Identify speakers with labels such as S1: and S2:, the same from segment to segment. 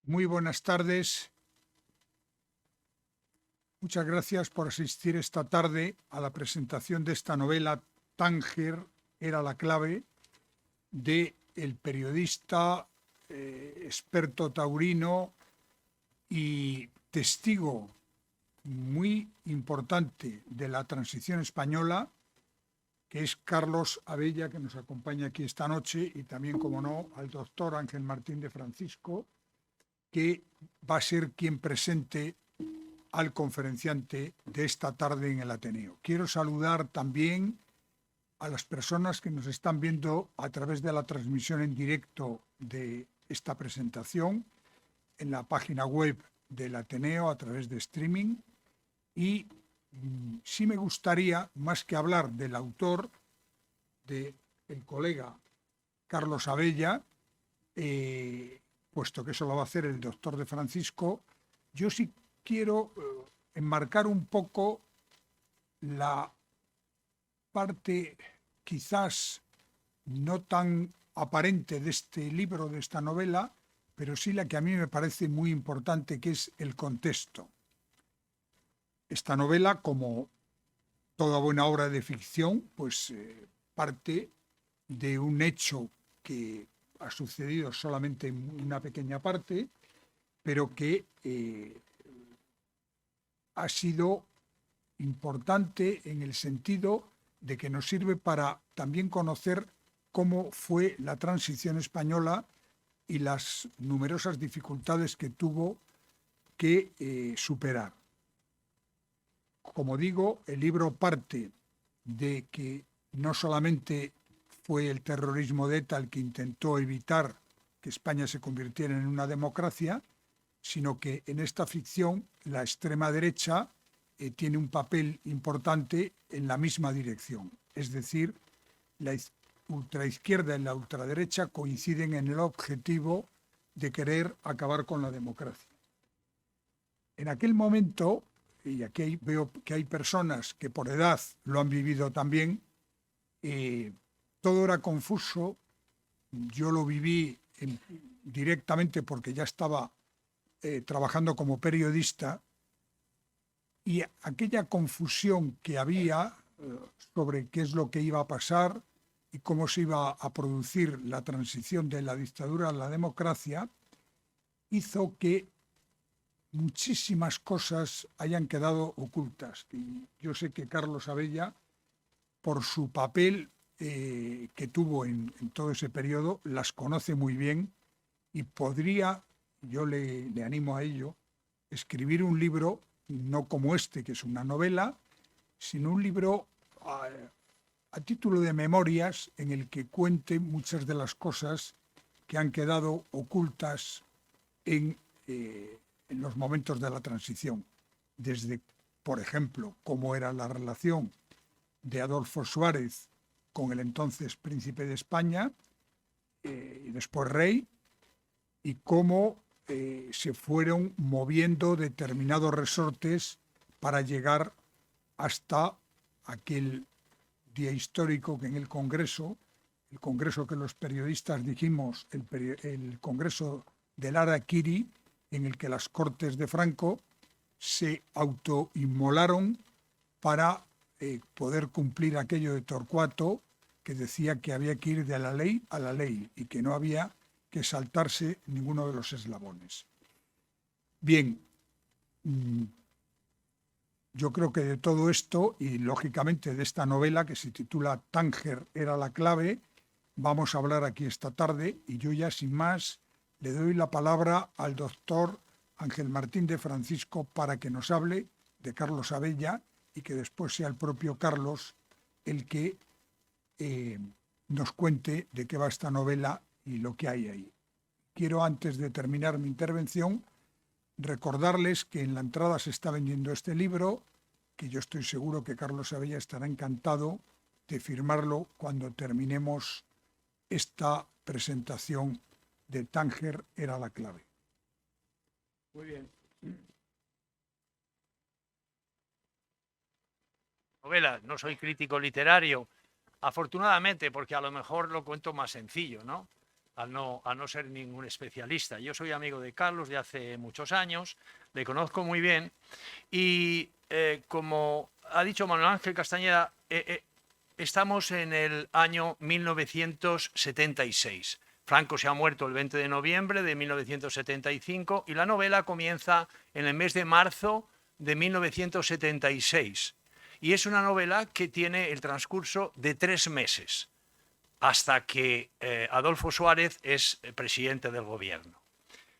S1: Muy buenas tardes. Muchas gracias por asistir esta tarde a la presentación de esta novela Tánger era la clave, de el periodista, experto taurino y testigo muy importante de la transición española, que es Carlos Abella, que nos acompaña aquí esta noche, y también, como no, al doctor Ángel Martín de Francisco, que va a ser quien presente al conferenciante de esta tarde en el Ateneo. Quiero saludar también a las personas que nos están viendo a través de la transmisión en directo de esta presentación en la página web del Ateneo a través de streaming. Y sí me gustaría, más que hablar del autor, del colega Carlos Abella, puesto que eso lo va a hacer el doctor de Francisco, yo sí quiero enmarcar un poco la parte quizás no tan aparente de este libro, de esta novela, pero sí la que a mí me parece muy importante, que es el contexto. Esta novela, como toda buena obra de ficción, pues parte de un hecho que ha sucedido solamente en una pequeña parte, pero que ha sido importante en el sentido de que nos sirve para también conocer cómo fue la transición española y las numerosas dificultades que tuvo que superar. Como digo, el libro parte de que no solamente fue el terrorismo de ETA el que intentó evitar que España se convirtiera en una democracia, sino que en esta ficción la extrema derecha tiene un papel importante en la misma dirección. Es decir, la ultraizquierda y la ultraderecha coinciden en el objetivo de querer acabar con la democracia. En aquel momento, y aquí veo que hay personas que por edad lo han vivido también, todo era confuso. Yo lo viví directamente porque ya estaba trabajando como periodista, y aquella confusión que había sobre qué es lo que iba a pasar y cómo se iba a producir la transición de la dictadura a la democracia, hizo que muchísimas cosas hayan quedado ocultas. Y yo sé que Carlos Abella, por su papel que tuvo en todo ese periodo, las conoce muy bien y podría, yo le animo a ello, escribir un libro, no como este, que es una novela, sino un libro a título de memorias en el que cuente muchas de las cosas que han quedado ocultas en los momentos de la transición. Desde, por ejemplo, cómo era la relación de Adolfo Suárez con el entonces príncipe de España y después rey, y cómo se fueron moviendo determinados resortes para llegar hasta aquel día histórico que en el Congreso que los periodistas dijimos, el Congreso del Araquiri, en el que las Cortes de Franco se autoinmolaron para poder cumplir aquello de Torcuato, que decía que había que ir de la ley a la ley y que no había que saltarse ninguno de los eslabones. Bien, yo creo que de todo esto, y lógicamente de esta novela que se titula Tánger era la clave, vamos a hablar aquí esta tarde, y yo ya sin más le doy la palabra al doctor Ángel Martín de Francisco para que nos hable de Carlos Abella y que después sea el propio Carlos el que nos cuente de qué va esta novela y lo que hay ahí. Quiero, antes de terminar mi intervención, recordarles que en la entrada se está vendiendo este libro, que yo estoy seguro que Carlos Abella estará encantado de firmarlo cuando terminemos esta presentación de Tánger era la clave.
S2: Muy bien. Novela, no soy crítico literario, afortunadamente, porque a lo mejor lo cuento más sencillo, ¿no? a no ser ningún especialista. Yo soy amigo de Carlos de hace muchos años, le conozco muy bien y como ha dicho Manuel Ángel Castañeda, estamos en el año 1976. Franco se ha muerto el 20 de noviembre de 1975 y la novela comienza en el mes de marzo de 1976. Y es una novela que tiene el transcurso de 3 meses, hasta que Adolfo Suárez es presidente del gobierno.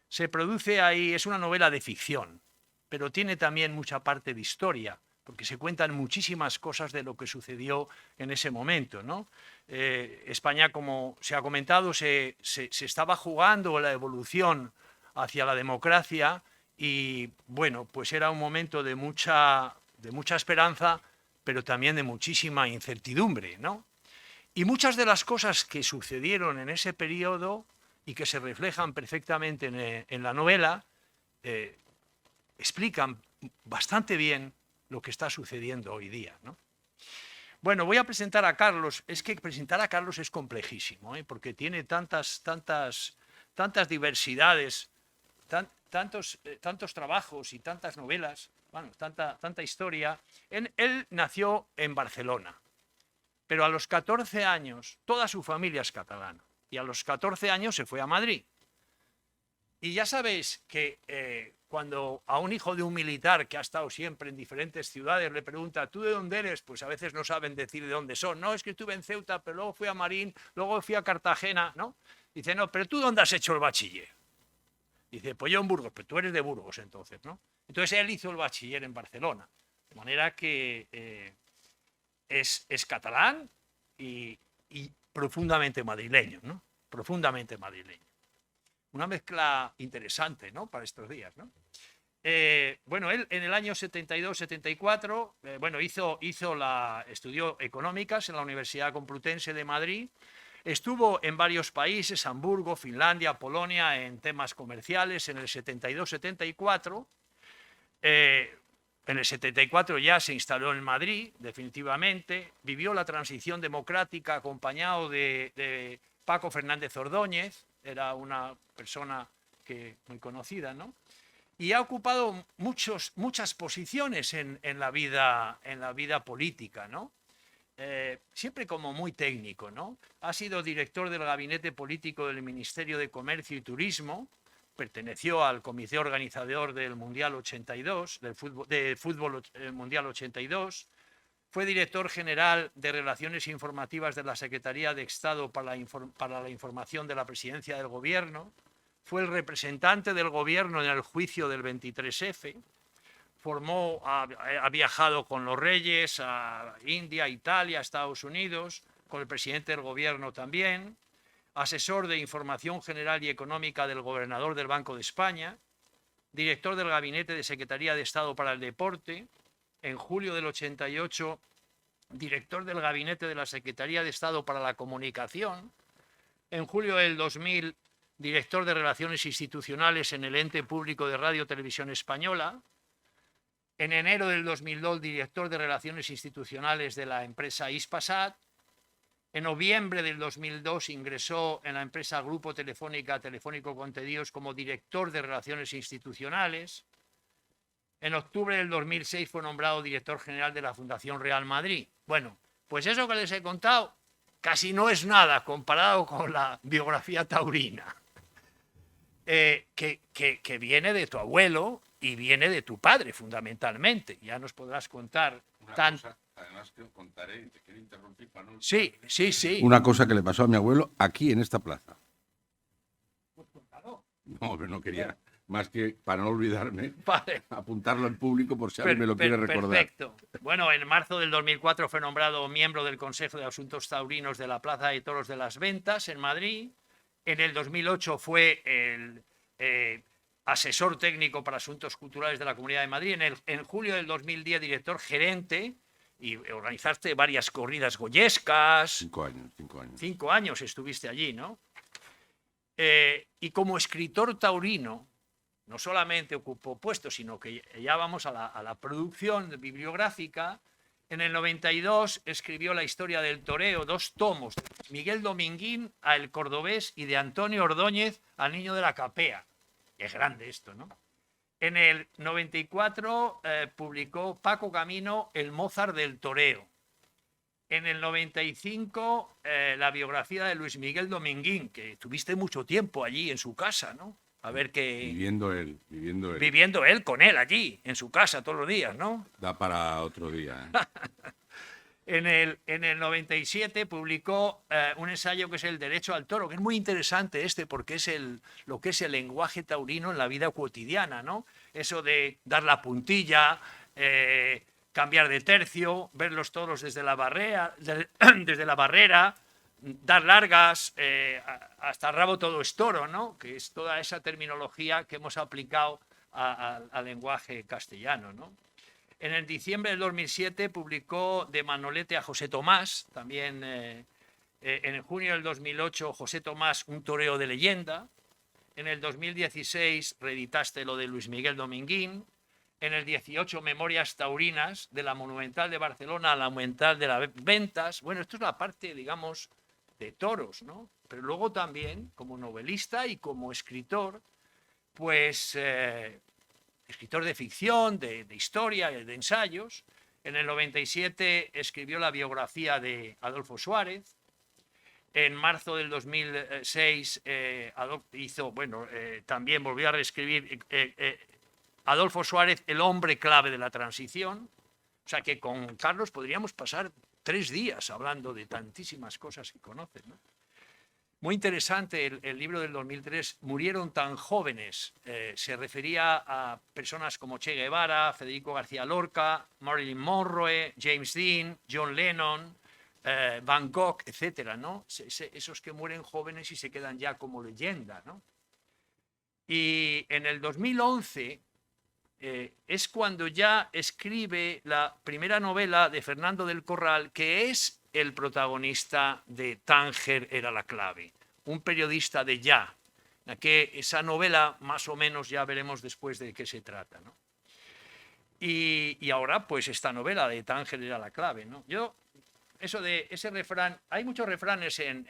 S2: Se produce ahí, es una novela de ficción, pero tiene también mucha parte de historia, porque se cuentan muchísimas cosas de lo que sucedió en ese momento, ¿no? España, como se ha comentado, se estaba jugando la evolución hacia la democracia y, bueno, pues era un momento de mucha esperanza, pero también de muchísima incertidumbre, ¿no? Y muchas de las cosas que sucedieron en ese periodo y que se reflejan perfectamente en la novela explican bastante bien lo que está sucediendo hoy día, ¿no? Bueno, voy a presentar a Carlos. Es que presentar a Carlos es complejísimo, porque tiene tantas diversidades, tantos trabajos y tantas novelas, bueno, tanta historia. Él nació en Barcelona, pero a los 14 años, toda su familia es catalana, y a los 14 años se fue a Madrid. Y ya sabéis que cuando a un hijo de un militar que ha estado siempre en diferentes ciudades le pregunta, ¿tú de dónde eres? Pues a veces no saben decir de dónde son. No, es que estuve en Ceuta, pero luego fui a Marín, luego fui a Cartagena, ¿no? Dice, no, pero ¿tú dónde has hecho el bachiller? Dice, pues yo en Burgos, pero tú eres de Burgos entonces, ¿no? Entonces él hizo el bachiller en Barcelona, de manera que es catalán y profundamente madrileño, ¿no? Profundamente madrileño. Una mezcla interesante, ¿no? Para estos días, ¿no? Bueno, él en el año 72-74, bueno, estudió económicas en la Universidad Complutense de Madrid, estuvo en varios países, Hamburgo, Finlandia, Polonia, en temas comerciales en el 72-74. En el 74 ya se instaló en Madrid, definitivamente, vivió la transición democrática acompañado de Paco Fernández Ordóñez, era una persona muy conocida, ¿no? Y ha ocupado muchas posiciones en la vida política, ¿no? Siempre como muy técnico, ¿no? Ha sido director del gabinete político del Ministerio de Comercio y Turismo, perteneció al comité organizador del Mundial 82, del fútbol Mundial 82, fue director general de Relaciones Informativas de la Secretaría de Estado para la Información de la Presidencia del Gobierno, fue el representante del Gobierno en el juicio del 23F, ha viajado con los reyes a India, Italia, Estados Unidos, con el presidente del Gobierno también, asesor de Información General y Económica del gobernador del Banco de España, director del Gabinete de Secretaría de Estado para el Deporte, en julio del 88, director del Gabinete de la Secretaría de Estado para la Comunicación, en julio del 2000, director de Relaciones Institucionales en el Ente Público de Radio Televisión Española, en enero del 2002, director de Relaciones Institucionales de la empresa Hispasat, en noviembre del 2002 ingresó en la empresa Grupo Telefónica Telefónico Contenidos como director de Relaciones Institucionales. En octubre del 2006 fue nombrado director general de la Fundación Real Madrid. Bueno, pues eso que les he contado casi no es nada comparado con la biografía taurina, que viene de tu abuelo y viene de tu padre, fundamentalmente. Ya nos podrás contar.
S3: Además que contaré, te quiero interrumpir para no...
S2: Sí.
S3: Una cosa que le pasó a mi abuelo aquí en esta plaza. No, pero no quería... Más que, para no olvidarme,
S2: vale,
S3: apuntarlo al público por si alguien me lo quiere recordar.
S2: Perfecto. Bueno, en marzo del 2004 fue nombrado miembro del Consejo de Asuntos Taurinos de la Plaza de Toros de las Ventas en Madrid. En el 2008 fue el asesor técnico para asuntos culturales de la Comunidad de Madrid. En julio del 2010, director gerente, y organizaste varias corridas goyescas.
S3: 5 años.
S2: 5 años estuviste allí, ¿no? Y como escritor taurino, no solamente ocupó puestos, sino que ya vamos a la producción bibliográfica. En el 92 escribió La historia del toreo, 2 tomos de la Miguel Dominguín a El Cordobés y de Antonio Ordóñez al Niño de la Capea. Es grande esto, ¿no? En el 94 publicó Paco Camino El Mozart del Toreo. En el 95 la biografía de Luis Miguel Dominguín, que tuviste mucho tiempo allí en su casa, ¿no? A ver qué...
S3: Viviendo él.
S2: Viviendo él con él allí, en su casa todos los días, ¿no?
S3: Da para otro día. ¿Eh?
S2: En el 97 publicó un ensayo que es El Derecho al Toro, que es muy interesante porque es lo que es el lenguaje taurino en la vida cotidiana, ¿no? Eso de dar la puntilla, cambiar de tercio, ver los toros desde la barrera, dar largas, hasta el rabo todo es toro, ¿no? Que es toda esa terminología que hemos aplicado al lenguaje castellano, ¿no? En el diciembre del 2007 publicó De Manolete a José Tomás, también en el junio del 2008 José Tomás, un toreo de leyenda. En el 2016 reeditaste lo de Luis Miguel Dominguín. En el 18 Memorias taurinas, de la Monumental de Barcelona a la Monumental de las Ventas. Bueno, esto es la parte, digamos, de toros, ¿no? Pero luego también, como novelista y como escritor, pues... escritor de ficción, de historia, de ensayos. En el 97 escribió la biografía de Adolfo Suárez. En marzo del 2006 también volvió a reescribir Adolfo Suárez, El hombre clave de la transición. O sea que con Carlos podríamos pasar 3 días hablando de tantísimas cosas que conoces, ¿no? Muy interesante el libro del 2003, Murieron tan jóvenes. Se refería a personas como Che Guevara, Federico García Lorca, Marilyn Monroe, James Dean, John Lennon, Van Gogh, etcétera, ¿no? Esos que mueren jóvenes y se quedan ya como leyenda, ¿no? Y en el 2011 es cuando ya escribe la primera novela de Fernando del Corral, que es el protagonista de Tánger era la clave, un periodista de Ya, que esa novela más o menos ya veremos después de qué se trata, ¿no? Y ahora pues esta novela de Tánger era la clave, ¿no? Yo, eso de ese refrán, hay muchos refranes en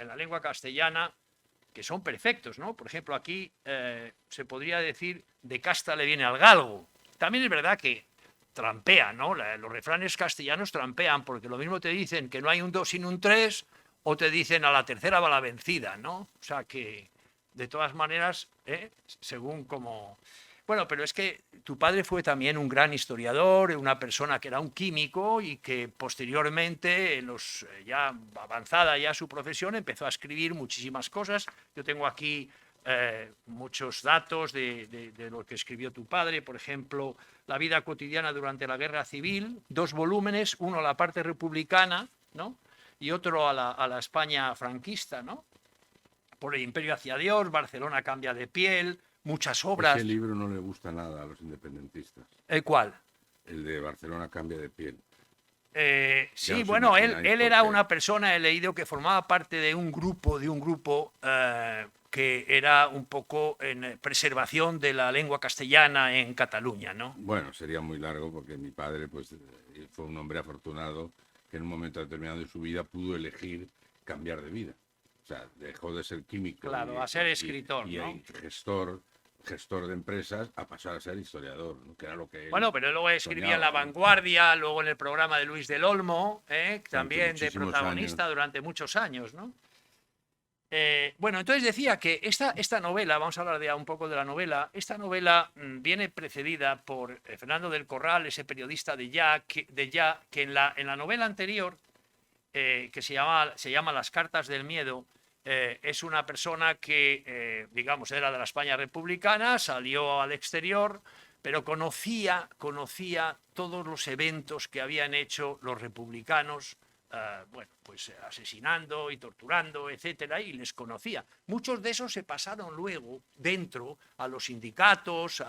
S2: la lengua castellana que son perfectos, ¿no? Por ejemplo, aquí se podría decir de casta le viene al galgo. También es verdad que trampean, ¿no? Los refranes castellanos trampean, porque lo mismo te dicen que no hay un 2 sin un 3, o te dicen a la tercera va la vencida, ¿no? O sea que, de todas maneras, según como... Bueno, pero es que tu padre fue también un gran historiador, una persona que era un químico y que posteriormente, ya avanzada ya su profesión, empezó a escribir muchísimas cosas. Yo tengo aquí muchos datos de lo que escribió tu padre, por ejemplo, La vida cotidiana durante la Guerra Civil, 2 volúmenes, uno a la parte republicana, ¿no? Y otro a la España franquista, ¿no? Por el Imperio hacia Dios, Barcelona cambia de piel, muchas obras.
S3: Ese libro no le gusta nada a los independentistas.
S2: ¿El cuál?
S3: El de Barcelona cambia de piel.
S2: Sí, bueno, él era una persona, he leído, que formaba parte de un grupo que era un poco en preservación de la lengua castellana en Cataluña, ¿no?
S3: Bueno, sería muy largo porque mi padre pues fue un hombre afortunado que en un momento determinado de su vida pudo elegir cambiar de vida. O sea, dejó de ser químico,
S2: claro, a ser escritor,
S3: y
S2: ¿no?
S3: gestor de empresas, a pasar a ser historiador, ¿no? Que era lo que él
S2: Bueno, pero luego escribía en La
S3: soñaba, ¿no?
S2: Vanguardia, luego en el programa de Luis del Olmo, también de
S3: muchísimos
S2: protagonista
S3: años.
S2: durante muchos años, ¿no? Bueno, entonces decía que esta novela, vamos a hablar un poco de la novela, esta novela viene precedida por Fernando del Corral, ese periodista de Ya, que en la novela anterior, que se llama Las cartas del miedo, es una persona que, digamos, era de la España republicana, salió al exterior, pero conocía todos los eventos que habían hecho los republicanos, bueno, pues asesinando y torturando, etcétera, y les conocía. Muchos de esos se pasaron luego dentro a los sindicatos,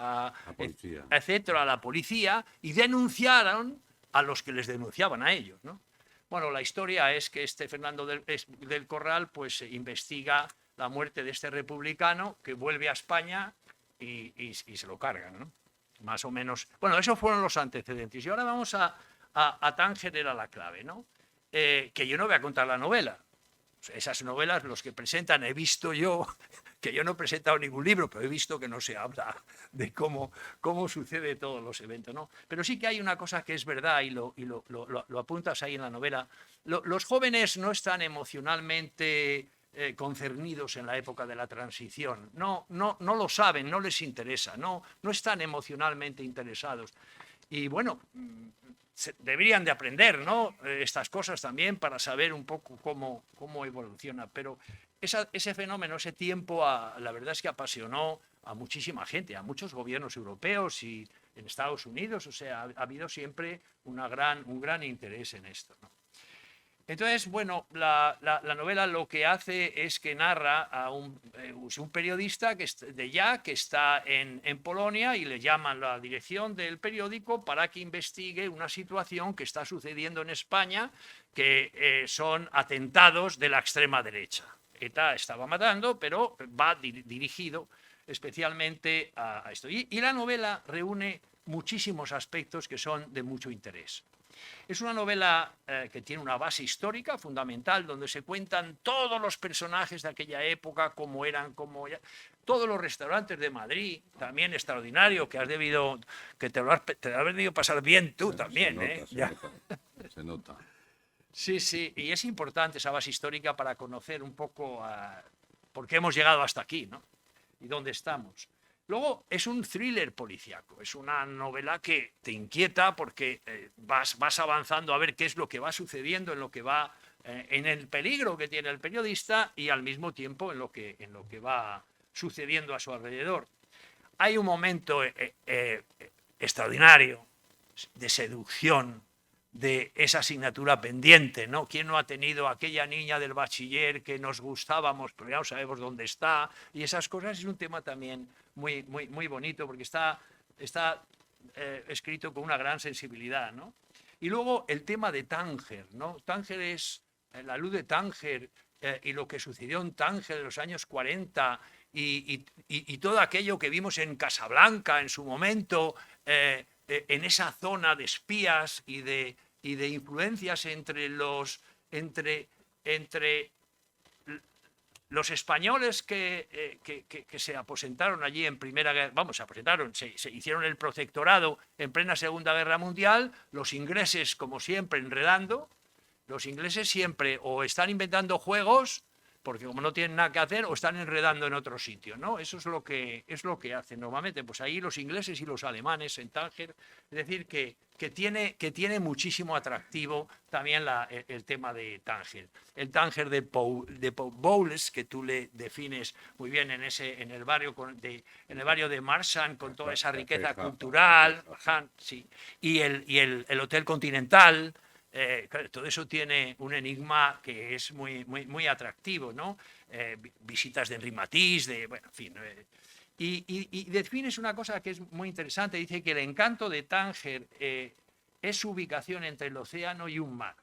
S2: etcétera, a la policía, y denunciaron a los que les denunciaban a ellos, ¿no? Bueno, la historia es que Fernando del Corral pues investiga la muerte de este republicano que vuelve a España y se lo cargan, ¿no? Más o menos. Bueno, esos fueron los antecedentes. Y ahora vamos a Tánger era la clave, ¿no? que yo no voy a contar la novela. Esas novelas, los que presentan, he visto yo, que yo no he presentado ningún libro, pero he visto que no se habla de cómo sucede todos los eventos, ¿no? Pero sí que hay una cosa que es verdad y lo apuntas ahí en la novela. Los jóvenes no están emocionalmente concernidos en la época de la transición. No lo saben, no les interesa, no están emocionalmente interesados. Y bueno, deberían de aprender, ¿no? Estas cosas también para saber un poco cómo evoluciona. Pero ese fenómeno, ese tiempo, la verdad es que apasionó a muchísima gente, a muchos gobiernos europeos y en Estados Unidos. O sea, ha habido siempre un gran interés en esto, ¿no? Entonces, bueno, la novela lo que hace es que narra a un periodista que está en Polonia, y le llaman a la dirección del periódico para que investigue una situación que está sucediendo en España, que son atentados de la extrema derecha. ETA estaba matando, pero va dirigido especialmente a esto. Y la novela reúne muchísimos aspectos que son de mucho interés. Es una novela que tiene una base histórica fundamental, donde se cuentan todos los personajes de aquella época, cómo eran, todos los restaurantes de Madrid, también extraordinario, que te lo has debido pasar bien tú también.
S3: Se nota.
S2: Sí, y es importante esa base histórica para conocer un poco por qué hemos llegado hasta aquí, ¿no? Y dónde estamos. Luego es un thriller policíaco, es una novela que te inquieta porque vas avanzando a ver qué es lo que va sucediendo, en el peligro que tiene el periodista y al mismo tiempo en lo que va sucediendo a su alrededor. Hay un momento extraordinario de seducción de esa asignatura pendiente, ¿no? ¿Quién no ha tenido aquella niña del bachiller que nos gustábamos, pero ya no sabemos dónde está? Y esas cosas es un tema también muy bonito, porque está escrito con una gran sensibilidad, ¿no? Y luego el tema de Tánger, ¿no? Tánger es la luz de Tánger y lo que sucedió en Tánger en los años 40 y todo aquello que vimos en Casablanca en su momento, en esa zona de espías y de influencias entre los españoles que se aposentaron allí en Primera Guerra, se hicieron el protectorado en plena Segunda Guerra Mundial, los ingleses, como siempre, enredando. Los ingleses siempre o están inventando juegos, porque como no tienen nada que hacer, o están enredando en otro sitio, ¿no? Eso es lo que hacen normalmente. Pues ahí los ingleses y los alemanes en Tánger, es decir, que tiene muchísimo atractivo también el tema de Tánger. El Tánger de Bowles, que tú le defines muy bien en el barrio de Marsan, con toda esa riqueza cultural, sí, y el Hotel Continental. Todo eso tiene un enigma que es muy atractivo, ¿no? Visitas de Henri Matisse, bueno, en fin. Y defines una cosa que es muy interesante. Dice que el encanto de Tánger es su ubicación entre el océano y un mar,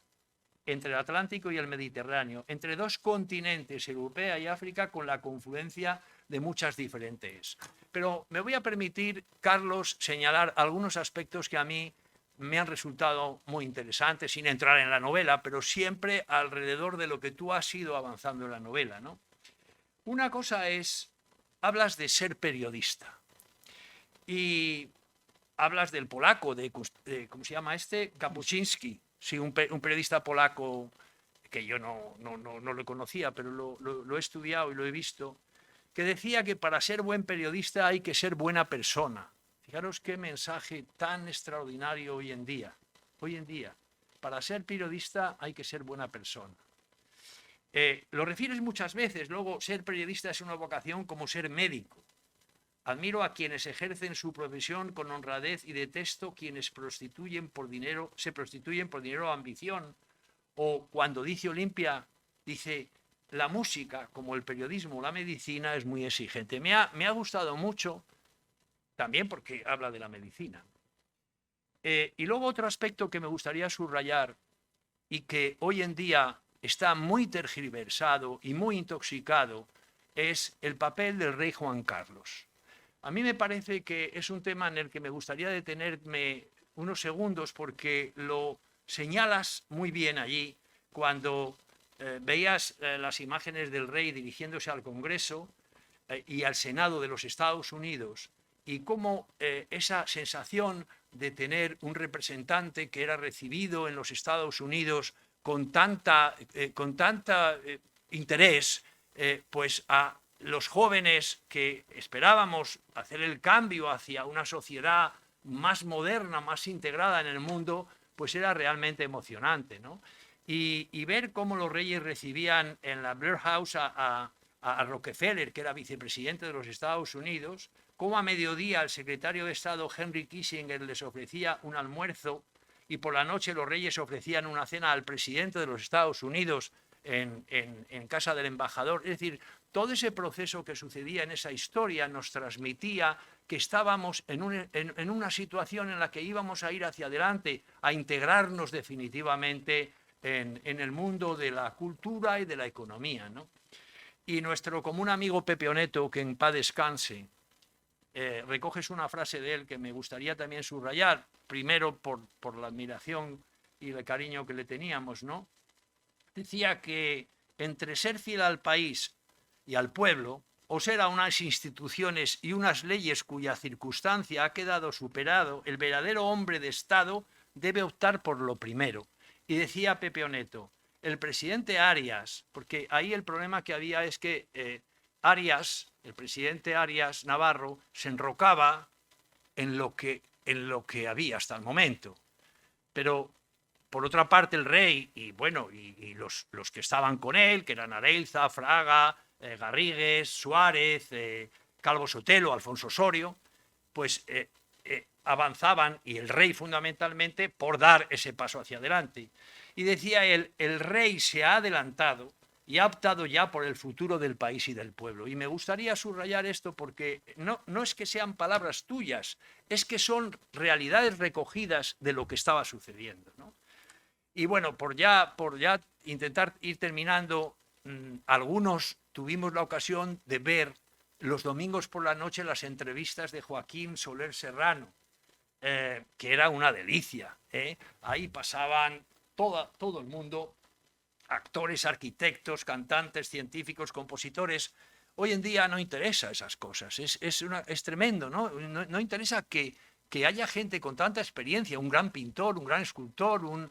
S2: entre el Atlántico y el Mediterráneo, entre dos continentes, Europea y África, con la confluencia de muchas diferentes. Pero me voy a permitir, Carlos, señalar algunos aspectos que a mí me han resultado muy interesantes, sin entrar en la novela, pero siempre alrededor de lo que tú has ido avanzando en la novela, ¿no? Una cosa es, hablas de ser periodista y hablas del polaco, ¿cómo se llama este? Kapuczynski, sí, un periodista polaco que yo no lo conocía, pero lo he estudiado y lo he visto, que decía que para ser buen periodista hay que ser buena persona. Fijaros qué mensaje tan extraordinario hoy en día. Hoy en día, para ser periodista hay que ser buena persona. Lo refieres muchas veces. Luego, ser periodista es una vocación como ser médico. Admiro a quienes ejercen su profesión con honradez y detesto quienes se prostituyen por dinero o ambición. O cuando dice Olimpia, dice, la música, como el periodismo o la medicina, es muy exigente. Me ha gustado mucho, también porque habla de la medicina. Y luego otro aspecto que me gustaría subrayar y que hoy en día está muy tergiversado y muy intoxicado es el papel del rey Juan Carlos. A mí me parece que es un tema en el que me gustaría detenerme unos segundos porque lo señalas muy bien allí, cuando veías las imágenes del rey dirigiéndose al Congreso y al Senado de los Estados Unidos, y cómo esa sensación de tener un representante que era recibido en los Estados Unidos con tanta interés, pues a los jóvenes que esperábamos hacer el cambio hacia una sociedad más moderna, más integrada en el mundo, pues era realmente emocionante, ¿no? Y ver cómo los reyes recibían en la Blair House a Rockefeller, que era vicepresidente de los Estados Unidos, cómo a mediodía el secretario de Estado Henry Kissinger les ofrecía un almuerzo y por la noche los reyes ofrecían una cena al presidente de los Estados Unidos en casa del embajador. Es decir, todo ese proceso que sucedía en esa historia nos transmitía que estábamos en una situación en la que íbamos a ir hacia adelante, a integrarnos definitivamente en el mundo de la cultura y de la economía, ¿no? Y nuestro común amigo Pepe Oneto, que en paz descanse, recoges una frase de él que me gustaría también subrayar, primero por la admiración y el cariño que le teníamos, ¿no? Decía que entre ser fiel al país y al pueblo, o ser a unas instituciones y unas leyes cuya circunstancia ha quedado superado, el verdadero hombre de Estado debe optar por lo primero. Y decía Pepe Oneto, el presidente Arias, porque ahí el problema que había es que Arias, el presidente Arias Navarro, se enrocaba en lo que había hasta el momento. Pero por otra parte el rey y bueno y los que estaban con él, que eran Areilza, Fraga, Garrigues, Suárez, Calvo Sotelo, Alfonso Osorio, pues avanzaban, y el rey fundamentalmente, por dar ese paso hacia adelante. Y decía él, el rey se ha adelantado y ha optado ya por el futuro del país y del pueblo. Y me gustaría subrayar esto porque no es que sean palabras tuyas, es que son realidades recogidas de lo que estaba sucediendo, ¿no? Y bueno, por ya intentar ir terminando, algunos tuvimos la ocasión de ver los domingos por la noche las entrevistas de Joaquín Soler Serrano, que era una delicia, ¿eh? Ahí pasaban todo el mundo, actores, arquitectos, cantantes, científicos, compositores. Hoy en día no interesa esas cosas, es tremendo, ¿no? No interesa que haya gente con tanta experiencia, un gran pintor, un gran escultor,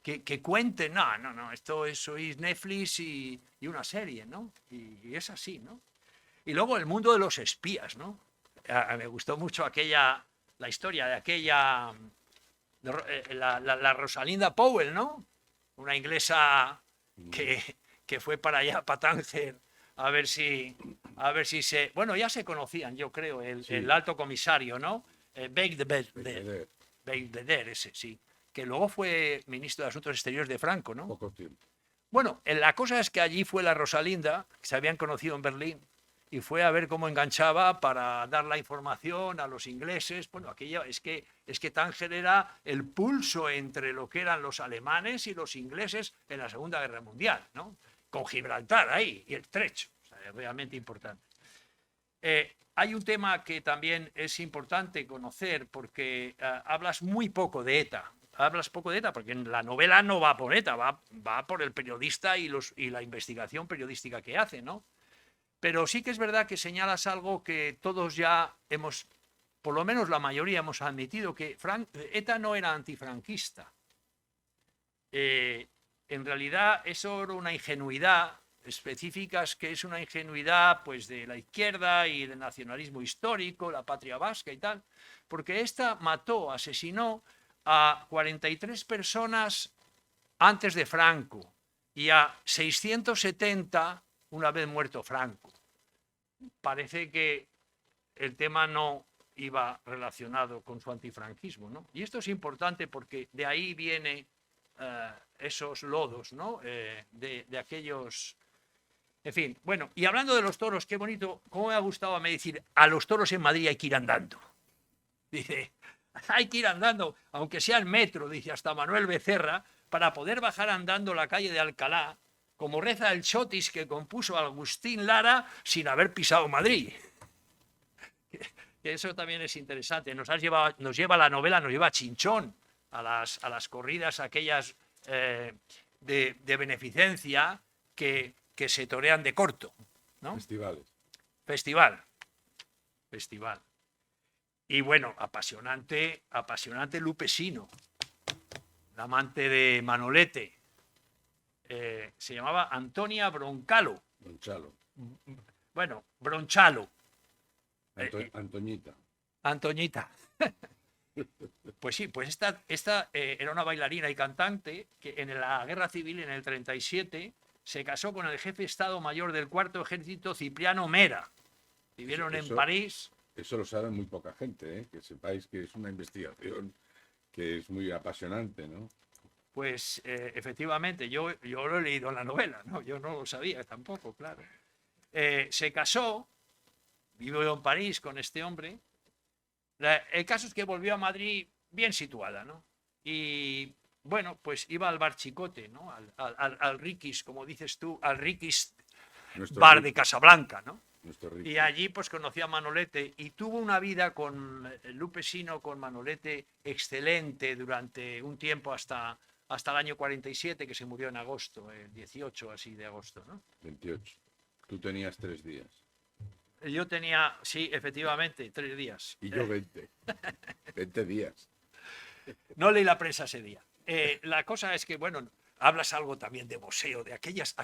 S2: que cuente, no, esto sois Netflix y una serie, ¿no? Y es así, ¿no? Y luego el mundo de los espías, ¿no? Me gustó mucho la historia de aquella, la Rosalinda Powell, ¿no? Una inglesa que fue para allá, para Tánger, a ver si se... Bueno, ya se conocían, yo creo, el alto comisario, ¿no? Belvedere, ese, sí. Que luego fue ministro de Asuntos Exteriores de Franco, ¿no?
S3: Poco tiempo.
S2: Bueno, la cosa es que allí fue la Rosalinda, que se habían conocido en Berlín, y fue a ver cómo enganchaba para dar la información a los ingleses. Bueno, aquello es que Tánger era el pulso entre lo que eran los alemanes y los ingleses en la Segunda Guerra Mundial, ¿no? Con Gibraltar ahí y el Estrecho, o sea, es realmente importante. Hay un tema que también es importante conocer porque hablas muy poco de ETA. Hablas poco de ETA porque en la novela no va por ETA, va por el periodista y la investigación periodística que hace, ¿no? Pero sí que es verdad que señalas algo que todos ya hemos, por lo menos la mayoría hemos admitido, que ETA no era antifranquista. En realidad eso era una ingenuidad específica, que es una ingenuidad pues de la izquierda y del nacionalismo histórico, la patria vasca y tal, porque esta asesinó a 43 personas antes de Franco y a 670 una vez muerto Franco. Parece que el tema no iba relacionado con su antifranquismo, ¿no? Y esto es importante porque de ahí vienen esos lodos, ¿no? De aquellos... En fin, bueno, y hablando de los toros, qué bonito, cómo me ha gustado a mí decir, a los toros en Madrid hay que ir andando. Dice, hay que ir andando, aunque sea en metro, dice hasta Manuel Becerra, para poder bajar andando la calle de Alcalá, como reza el chotis que compuso Agustín Lara sin haber pisado Madrid. Eso también es interesante. Nos lleva la novela, nos lleva a Chinchón, a las corridas aquellas de beneficencia que se torean de corto, ¿no?
S3: Festivales.
S2: Festival. Y bueno, apasionante Lupe Sino, la amante de Manolete. Se llamaba Antonia Broncalo.
S3: Gonzalo.
S2: Bueno, Bronchalo.
S3: Antoñita.
S2: Antoñita. Pues sí, pues esta era una bailarina y cantante que en la Guerra Civil, en el 37, se casó con el jefe de Estado Mayor del Cuarto Ejército, Cipriano Mera. Vivieron en París.
S3: Eso lo sabe muy poca gente, ¿eh? Que sepáis que es una investigación que es muy apasionante, ¿no?
S2: Pues efectivamente, yo lo he leído en la novela, ¿no? Yo no lo sabía tampoco, claro. Se casó, vivió en París con este hombre. El caso es que volvió a Madrid bien situada, ¿no? Y bueno, pues iba al bar Chicote, ¿no? Al Riquis, como dices tú, al Riquis bar de Casablanca, ¿no? Y allí pues conocí a Manolete y tuvo una vida con Lupe Sino, con Manolete, excelente durante un tiempo hasta el año 47, que se murió en agosto, el 18 así de agosto, ¿no?
S3: 28. Tú tenías 3 días.
S2: Yo tenía, sí, efectivamente, 3 días.
S3: Y yo 20. 20 días.
S2: No leí la prensa ese día. La cosa es que, bueno, hablas algo también de boxeo, de aquellos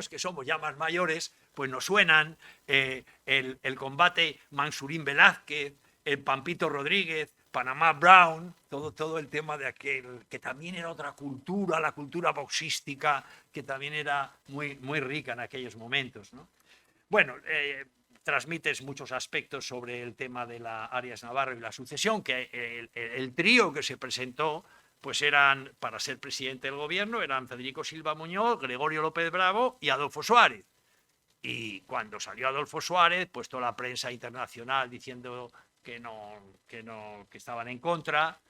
S2: que somos ya más mayores, pues nos suenan el combate Mansurín Velázquez, el Pampito Rodríguez, Panamá Brown, todo el tema de aquel, que también era otra cultura, la cultura boxística, que también era muy, muy rica en aquellos momentos, ¿no? Bueno, transmites muchos aspectos sobre el tema de la Arias Navarro y la sucesión, que el trío que se presentó, pues eran, para ser presidente del gobierno, eran Federico Silva Muñoz, Gregorio López Bravo y Adolfo Suárez. Y cuando salió Adolfo Suárez, pues toda la prensa internacional diciendo que estaban en contra.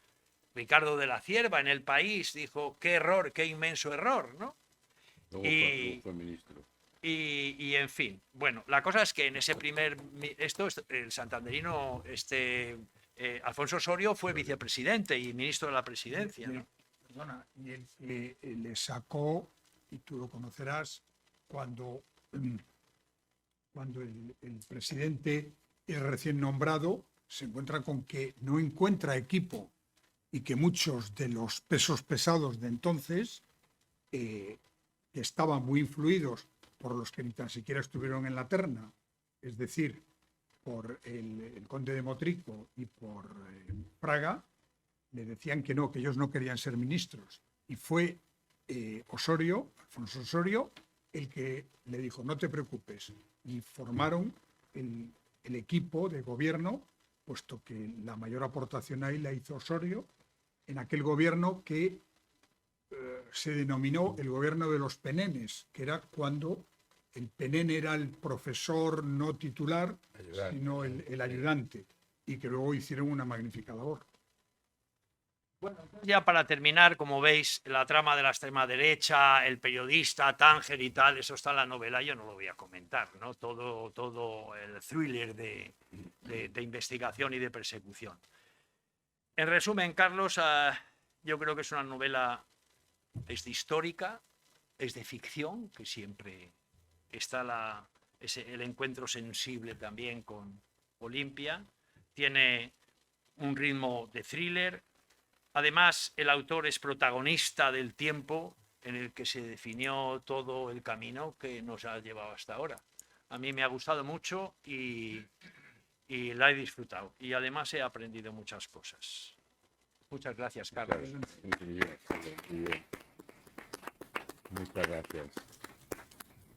S2: Ricardo de la Cierva en El País dijo, qué error, qué inmenso error, ¿no?
S3: Luego fue ministro.
S2: Y en fin, bueno, la cosa es que en ese el santanderino, Alfonso Osorio fue vicepresidente y ministro de la presidencia, ¿no?
S1: Perdona, y el que le sacó, y tú lo conocerás, cuando el presidente es recién nombrado, se encuentra con que no encuentra equipo y que muchos de los pesos pesados de entonces, que estaban muy influidos por los que ni tan siquiera estuvieron en la terna, es decir, por el conde de Motrico y por Fraga, le decían que no, que ellos no querían ser ministros. Y fue Alfonso Osorio, el que le dijo, no te preocupes. Y formaron el equipo de gobierno, puesto que la mayor aportación ahí la hizo Osorio, en aquel gobierno que se denominó el gobierno de los penenes, que era cuando el penén era el profesor no titular, sino el ayudante, y que luego hicieron una magnífica labor.
S2: Bueno, ya para terminar, como veis, la trama de la extrema derecha, el periodista, Tánger y tal, eso está en la novela, yo no lo voy a comentar, ¿no? Todo el thriller de investigación y de persecución. En resumen, Carlos, yo creo que es una novela, es de histórica, es de ficción, que siempre está el encuentro sensible también con Olimpia, tiene un ritmo de thriller. Además, el autor es protagonista del tiempo en el que se definió todo el camino que nos ha llevado hasta ahora. A mí me ha gustado mucho y la he disfrutado. Y además he aprendido muchas cosas. Muchas gracias, Carlos.
S3: Muchas gracias.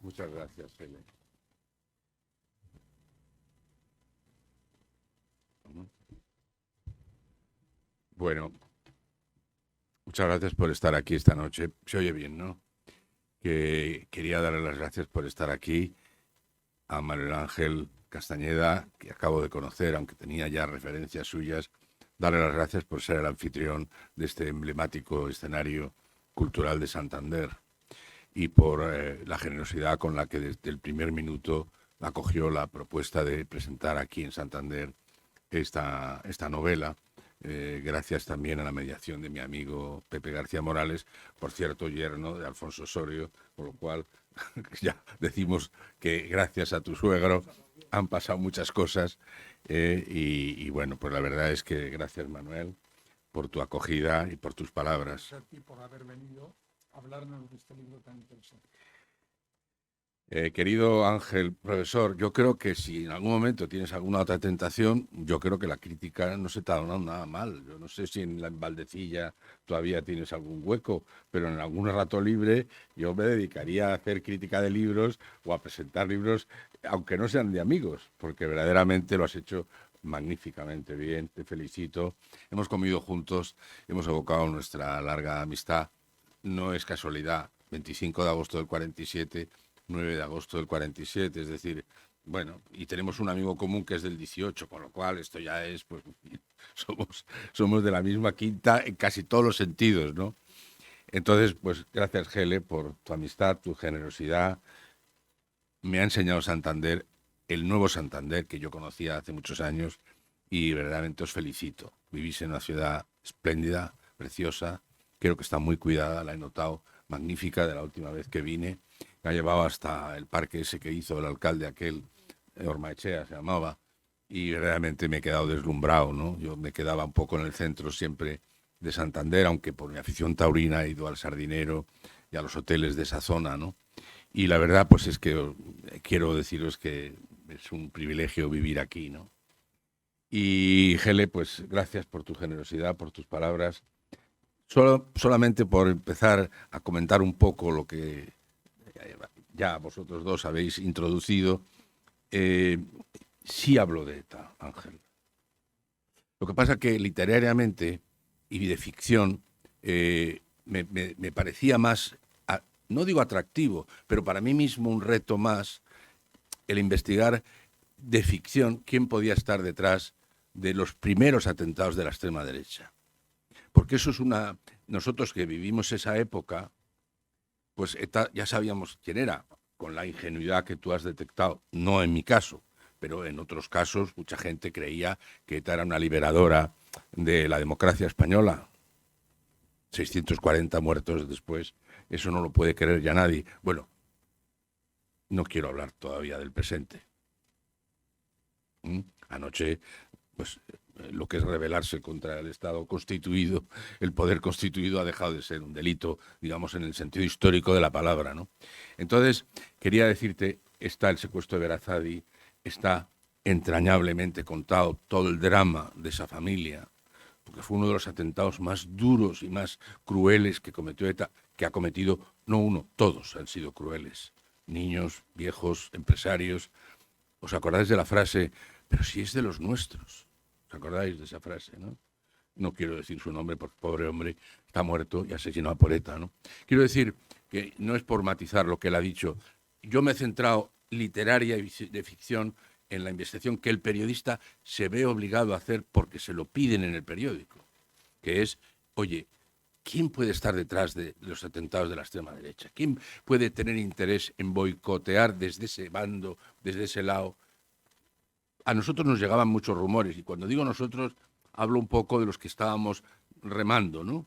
S3: Muchas gracias, Helen. Bueno, muchas gracias por estar aquí esta noche. Se oye bien, ¿no? Que quería darle las gracias por estar aquí a Manuel Ángel Castañeda, que acabo de conocer, aunque tenía ya referencias suyas. Darle las gracias por ser el anfitrión de este emblemático escenario cultural de Santander y por la generosidad con la que desde el primer minuto acogió la propuesta de presentar aquí en Santander esta novela, gracias también a la mediación de mi amigo Pepe García Morales, por cierto, yerno de Alfonso Osorio, con lo cual ya decimos que gracias a tu suegro han pasado muchas cosas, y bueno, pues la verdad es que gracias, Manuel, por tu acogida y por tus palabras.
S1: Gracias a ti por haber venido a hablarnos de este libro tan interesante.
S3: Querido Ángel, profesor, yo creo que si en algún momento tienes alguna otra tentación, yo creo que la crítica no se te ha dado nada mal. Yo no sé si en la Valdecilla todavía tienes algún hueco, pero en algún rato libre yo me dedicaría a hacer crítica de libros o a presentar libros, aunque no sean de amigos, porque verdaderamente lo has hecho magníficamente bien, te felicito. Hemos comido juntos, hemos evocado nuestra larga amistad. No es casualidad, 25 de agosto del 47, 9 de agosto del 47, es decir, bueno, y tenemos un amigo común que es del 18, con lo cual esto ya es, pues, somos de la misma quinta en casi todos los sentidos, ¿no? Entonces, pues, gracias, Gele, por tu amistad, tu generosidad. Me ha enseñado Santander, el nuevo Santander que yo conocía hace muchos años, y verdaderamente os felicito. Vivís en una ciudad espléndida, preciosa, creo que está muy cuidada, la he notado, magnífica de la última vez que vine. Me ha llevado hasta el parque ese que hizo el alcalde aquel, Ormaechea se llamaba, y verdaderamente me he quedado deslumbrado, ¿no? Yo me quedaba un poco en el centro siempre de Santander, aunque por mi afición taurina he ido al Sardinero y a los hoteles de esa zona, ¿no? Y la verdad, pues es que quiero deciros que es un privilegio vivir aquí, ¿no? Y Gele, pues gracias por tu generosidad, por tus palabras. Solamente por empezar a comentar un poco lo que ya vosotros dos habéis introducido, sí hablo de ETA, Ángel. Lo que pasa que literariamente y de ficción me parecía más, no digo atractivo, pero para mí mismo un reto más el investigar de ficción quién podía estar detrás de los primeros atentados de la extrema derecha. Porque eso es una... Nosotros que vivimos esa época, pues ETA ya sabíamos quién era, con la ingenuidad que tú has detectado, no en mi caso, pero en otros casos mucha gente creía que ETA era una liberadora de la democracia española. 640 muertos después, eso no lo puede creer ya nadie. Bueno, no quiero hablar todavía del presente. Anoche, pues lo que es rebelarse contra el Estado constituido, el poder constituido ha dejado de ser un delito, digamos, en el sentido histórico de la palabra, ¿no? Entonces, quería decirte, está el secuestro de Berazadi, está entrañablemente contado todo el drama de esa familia, porque fue uno de los atentados más duros y más crueles que cometió ETA, que ha cometido, no uno, todos han sido crueles. Niños, viejos, empresarios. ¿Os acordáis de la frase, pero si es de los nuestros? ¿Os acordáis de esa frase, no? No quiero decir su nombre, porque pobre hombre está muerto y asesinado por ETA, ¿no? Quiero decir que no es por matizar lo que él ha dicho. Yo me he centrado literaria y de ficción en la investigación que el periodista se ve obligado a hacer porque se lo piden en el periódico, que es, oye, ¿quién puede estar detrás de los atentados de la extrema derecha? ¿Quién puede tener interés en boicotear desde ese bando, desde ese lado? A nosotros nos llegaban muchos rumores, y cuando digo nosotros, hablo un poco de los que estábamos remando, ¿no?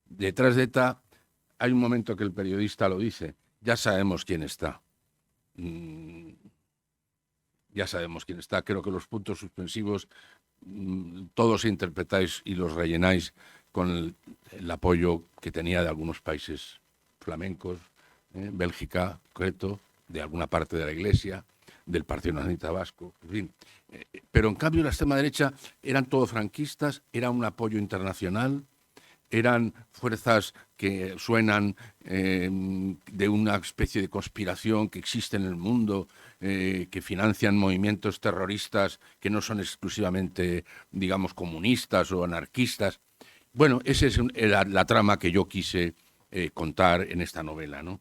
S3: Detrás de ETA hay un momento que el periodista lo dice, ya sabemos quién está. Ya sabemos quién está. Creo que los puntos suspensivos todos interpretáis y los rellenáis con el apoyo que tenía de algunos países flamencos, Bélgica, concreto, de alguna parte de la Iglesia, del Partido Nacionalista Vasco, en fin. Pero en cambio la extrema derecha eran todos franquistas, era un apoyo internacional, eran fuerzas que suenan de una especie de conspiración que existe en el mundo, que financian movimientos terroristas que no son exclusivamente, digamos, comunistas o anarquistas. Bueno, esa es la trama que yo quise contar en esta novela, ¿no?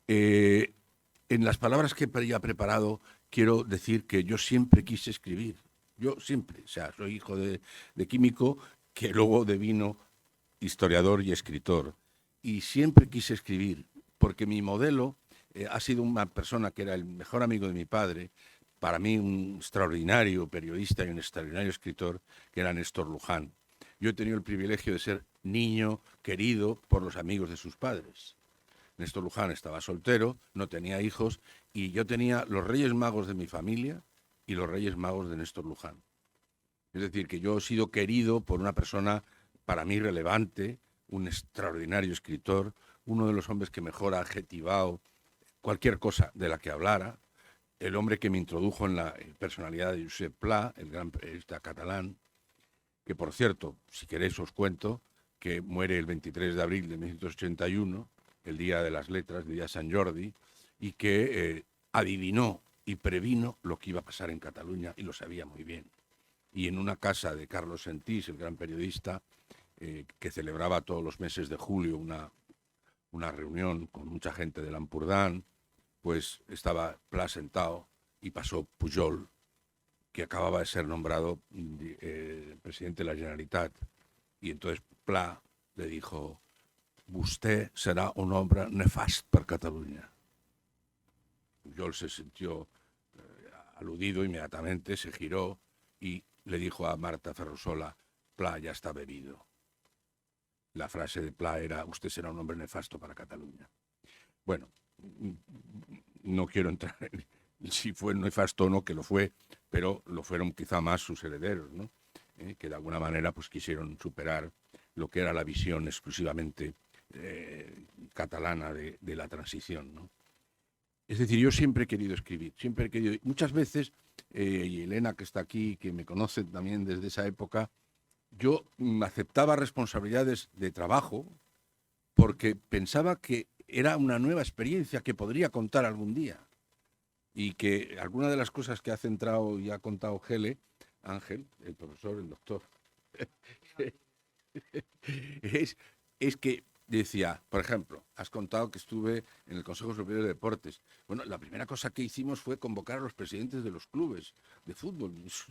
S3: En las palabras que había preparado, quiero decir que yo siempre quise escribir. Yo siempre, o sea, soy hijo de químico, que luego devino historiador y escritor. Y siempre quise escribir, porque mi modelo ha sido una persona que era el mejor amigo de mi padre, para mí un extraordinario periodista y un extraordinario escritor, que era Néstor Luján. Yo he tenido el privilegio de ser niño querido por los amigos de sus padres. Néstor Luján estaba soltero, no tenía hijos, y yo tenía los Reyes Magos de mi familia y los Reyes Magos de Néstor Luján. Es decir, que yo he sido querido por una persona para mí relevante, un extraordinario escritor, uno de los hombres que mejor ha adjetivado cualquier cosa de la que hablara, el hombre que me introdujo en la personalidad de Josep Pla, el gran periodista catalán, que por cierto, si queréis os cuento, que muere el 23 de abril de 1981, el día de las letras, el día de San Jordi, y que adivinó y previno lo que iba a pasar en Cataluña, y lo sabía muy bien. Y en una casa de Carlos Sentís, el gran periodista, que celebraba todos los meses de julio una reunión con mucha gente del Ampurdán, pues estaba Pla sentado y pasó Pujol, que acababa de ser nombrado presidente de la Generalitat. Y entonces Pla le dijo: «Usted será un hombre nefast per Cataluña». Pujol se sintió aludido inmediatamente, se giró y le dijo a Marta Ferrusola: «Pla ya está bebido». La frase de Pla era: «Usted será un hombre nefasto para Cataluña». Bueno, no quiero entrar en si fue nefasto o no, que lo fue, pero lo fueron quizá más sus herederos, ¿no? Que de alguna manera pues quisieron superar lo que era la visión exclusivamente catalana de la transición, ¿no? Es decir, yo siempre he querido escribir, siempre he querido. Muchas veces, y Elena, que está aquí, que me conoce también desde esa época, yo aceptaba responsabilidades de trabajo porque pensaba que era una nueva experiencia que podría contar algún día. Y que alguna de las cosas que ha centrado y ha contado Ángel, el profesor, el doctor, es que decía, por ejemplo, has contado que estuve en el Consejo Superior de Deportes. Bueno, la primera cosa que hicimos fue convocar a los presidentes de los clubes de fútbol. Es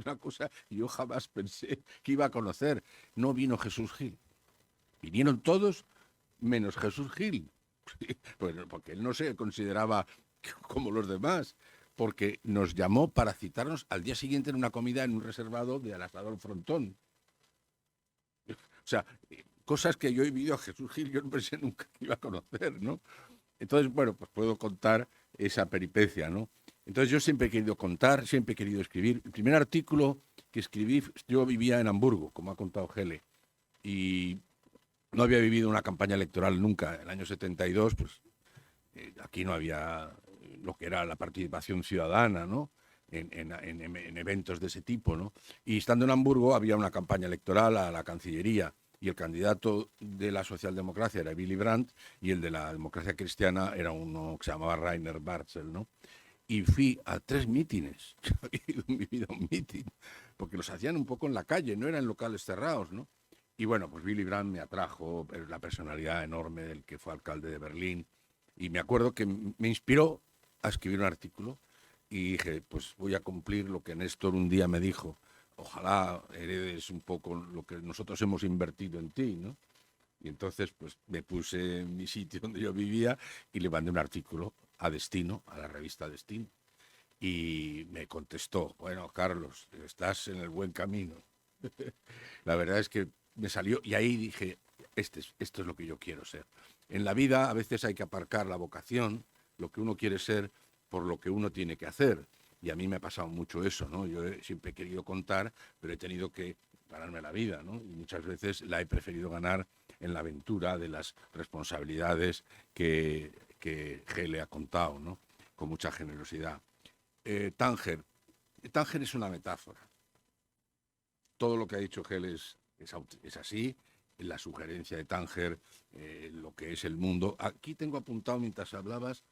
S3: una cosa que yo jamás pensé que iba a conocer. No vino Jesús Gil. Vinieron todos menos Jesús Gil. Bueno, porque él no se consideraba como los demás, porque nos llamó para citarnos al día siguiente en una comida en un reservado de Alasdair Frontón. O sea, cosas que yo he vivido a Jesús Gil, yo no pensé nunca que iba a conocer, ¿no? Entonces, bueno, pues puedo contar esa peripecia, ¿no? Entonces yo siempre he querido contar, siempre he querido escribir. El primer artículo que escribí, yo vivía en Hamburgo, como ha contado Gele, y no había vivido una campaña electoral nunca. En el año 72, pues aquí no había lo que era la participación ciudadana, ¿no? En eventos de ese tipo, ¿no? Y estando en Hamburgo había una campaña electoral a la Cancillería y el candidato de la socialdemocracia era Willy Brandt y el de la democracia cristiana era uno que se llamaba Rainer Barzel, ¿no? Y fui a 3 mítines. Yo había ido en mi vida a un mítin, porque los hacían un poco en la calle, no eran locales cerrados, ¿no? Y bueno, pues Willy Brandt me atrajo, la personalidad enorme del que fue alcalde de Berlín, y me acuerdo que me inspiró a escribir un artículo y dije, pues voy a cumplir lo que Néstor un día me dijo: ojalá heredes un poco lo que nosotros hemos invertido en ti, ¿no? Y entonces pues me puse en mi sitio donde yo vivía y le mandé un artículo a Destino, a la revista Destino. Y me contestó: bueno, Carlos, estás en el buen camino. La verdad es que me salió y ahí dije, esto es lo que yo quiero ser. En la vida a veces hay que aparcar la vocación, lo que uno quiere ser, por lo que uno tiene que hacer. Y a mí me ha pasado mucho eso, ¿no? Yo siempre he querido contar, pero he tenido que ganarme la vida, ¿no? Y muchas veces la he preferido ganar en la aventura de las responsabilidades que Gele ha contado, ¿no? Con mucha generosidad. Tánger es una metáfora. Todo lo que ha dicho Gele es así. La sugerencia de Tánger, lo que es el mundo. Aquí tengo apuntado mientras hablabas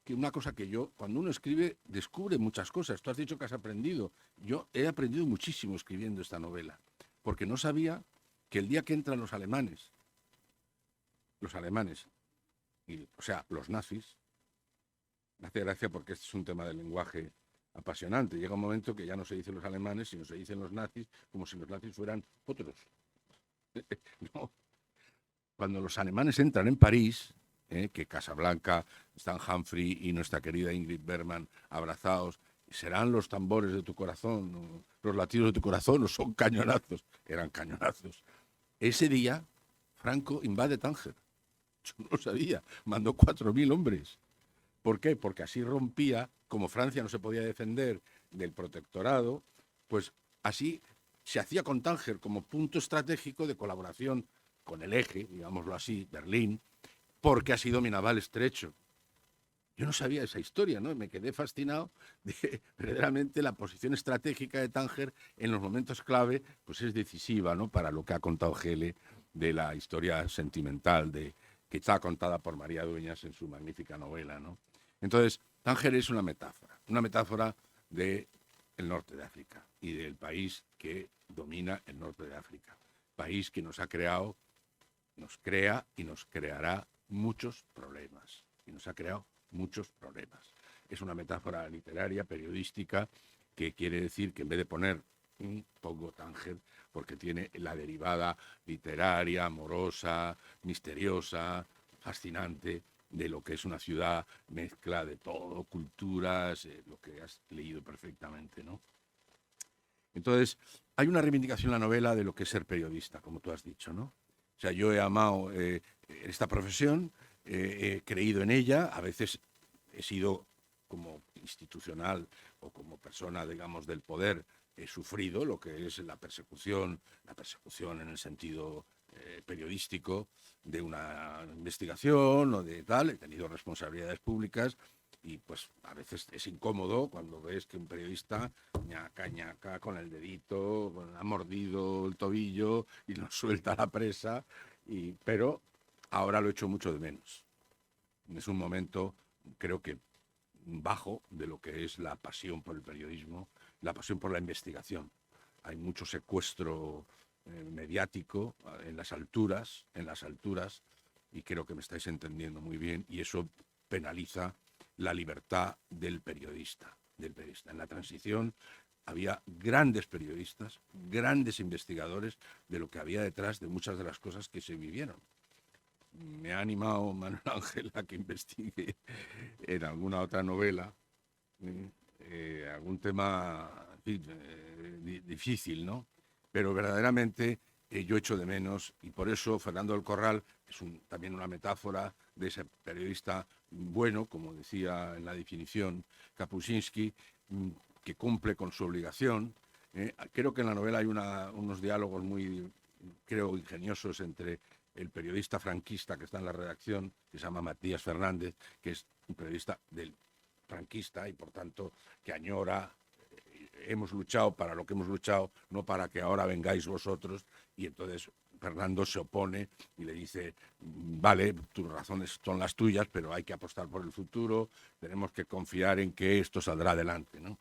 S3: que una cosa que yo, cuando uno escribe, descubre muchas cosas. Tú has dicho que has aprendido. Yo he aprendido muchísimo escribiendo esta novela, porque no sabía que el día que entran los alemanes, o sea, los nazis, me hace gracia porque este es un tema de lenguaje apasionante. Llega un momento que ya no se dicen los alemanes, sino se dicen los nazis, como si los nazis fueran otros. No. Cuando los alemanes entran en París, que Casablanca, Stan Humphrey y nuestra querida Ingrid Bergman abrazados, ¿serán los tambores de tu corazón, o los latidos de tu corazón, o son cañonazos? Eran cañonazos. Ese día, Franco invade Tánger. Yo no lo sabía. Mandó 4.000 hombres. ¿Por qué? Porque así rompía, como Francia no se podía defender del protectorado, pues así se hacía con Tánger como punto estratégico de colaboración con el eje, digámoslo así, Berlín, porque así dominaba el estrecho. Yo no sabía esa historia, ¿no? Me quedé fascinado de verdaderamente la posición estratégica de Tánger en los momentos clave, pues es decisiva, ¿no? Para lo que ha contado Gele de la historia sentimental que está contada por María Dueñas en su magnífica novela, ¿no? Entonces, Tánger es una metáfora del norte de África y del país que domina el norte de África. País que nos ha creado, nos crea y nos creará muchos problemas. Y nos ha creado muchos problemas. Es una metáfora literaria, periodística, que quiere decir que en vez de poner pongo Tánger, porque tiene la derivada literaria, amorosa, misteriosa, fascinante, de lo que es una ciudad mezcla de todo, culturas, lo que has leído perfectamente, ¿no? Entonces, hay una reivindicación en la novela de lo que es ser periodista, como tú has dicho, ¿no? O sea, yo he amado esta profesión, he creído en ella, a veces he sido como institucional o como persona, digamos, del poder, he sufrido lo que es la persecución en el sentido periodístico de una investigación o de tal, he tenido responsabilidades públicas y pues a veces es incómodo cuando ves que un periodista ñaca con el dedito, ha mordido el tobillo y no suelta la presa, pero ahora lo echo mucho de menos. Es un momento, creo que bajo de lo que es la pasión por el periodismo, la pasión por la investigación. Hay mucho secuestro mediático en las alturas, y creo que me estáis entendiendo muy bien, y eso penaliza la libertad del periodista. En la transición había grandes periodistas, grandes investigadores de lo que había detrás de muchas de las cosas que se vivieron. Me ha animado Manuel Ángel a que investigue en alguna otra novela algún tema difícil, ¿no? Pero verdaderamente yo echo de menos, y por eso Fernando del Corral es también una metáfora de ese periodista bueno, como decía en la definición Kapuscinski, que cumple con su obligación. Creo que en la novela hay unos diálogos muy, creo, ingeniosos entre el periodista franquista que está en la redacción, que se llama Matías Fernández, que es un periodista del franquista y por tanto que añora, hemos luchado para lo que hemos luchado, no para que ahora vengáis vosotros, y entonces Fernando se opone y le dice, vale, tus razones son las tuyas, pero hay que apostar por el futuro, tenemos que confiar en que esto saldrá adelante, ¿no?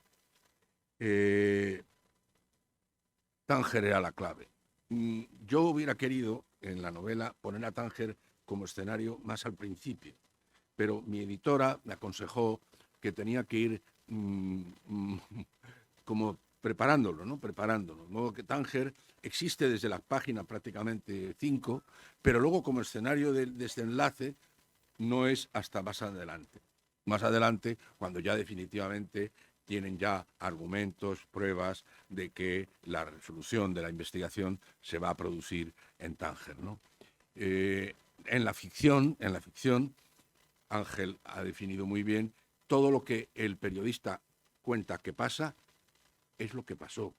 S3: Tánger era la clave. Yo hubiera querido en la novela poner a Tánger como escenario más al principio, pero mi editora me aconsejó que tenía que ir como preparándolo, ¿no? Preparándolo. De modo que Tánger existe desde la página prácticamente 5, pero luego como escenario de desenlace no es hasta más adelante. Más adelante, cuando ya definitivamente tienen ya argumentos, pruebas de que la resolución de la investigación se va a producir en Tánger, ¿no? En la ficción, Ángel ha definido muy bien todo lo que el periodista cuenta que pasa, es lo que pasó.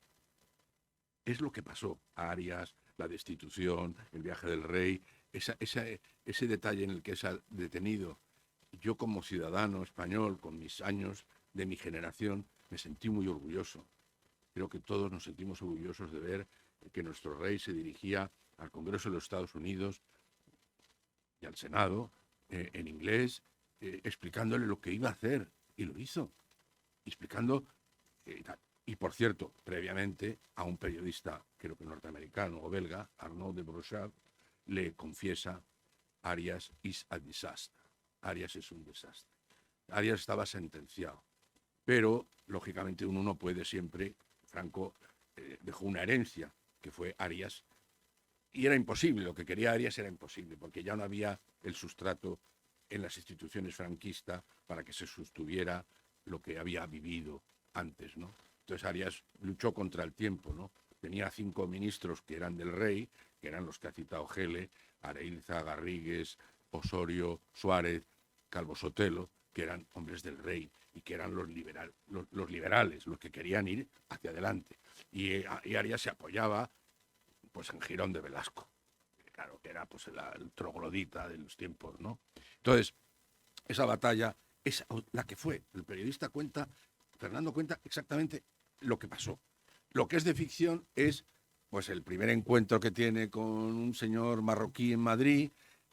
S3: Es lo que pasó. Arias, la destitución, el viaje del rey, ese detalle en el que es detenido. Yo como ciudadano español, con mis años de mi generación, me sentí muy orgulloso. Creo que todos nos sentimos orgullosos de ver que nuestro rey se dirigía al Congreso de los Estados Unidos y al Senado en inglés, explicándole lo que iba a hacer, y lo hizo, explicando, y por cierto, previamente a un periodista, creo que norteamericano o belga, Arnaud de Brochard, le confiesa, Arias is a disaster, Arias es un desastre. Arias estaba sentenciado, pero lógicamente uno no puede siempre, Franco dejó una herencia, que fue Arias, y era imposible, lo que quería Arias era imposible, porque ya no había el sustrato en las instituciones franquistas para que se sostuviera lo que había vivido antes, ¿no? Entonces Arias luchó contra el tiempo, ¿no? Tenía 5 ministros que eran del rey, que eran los que ha citado Gele, Areilza, Garrigues, Osorio, Suárez, Calvo Sotelo, que eran hombres del rey y que eran los liberales, los que querían ir hacia adelante. Y Arias se apoyaba pues en Girón de Velasco, que claro, que era pues el troglodita de los tiempos, ¿no? Entonces, esa batalla es la que fue. El periodista cuenta, Fernando cuenta exactamente lo que pasó. Lo que es de ficción es pues el primer encuentro que tiene con un señor marroquí en Madrid.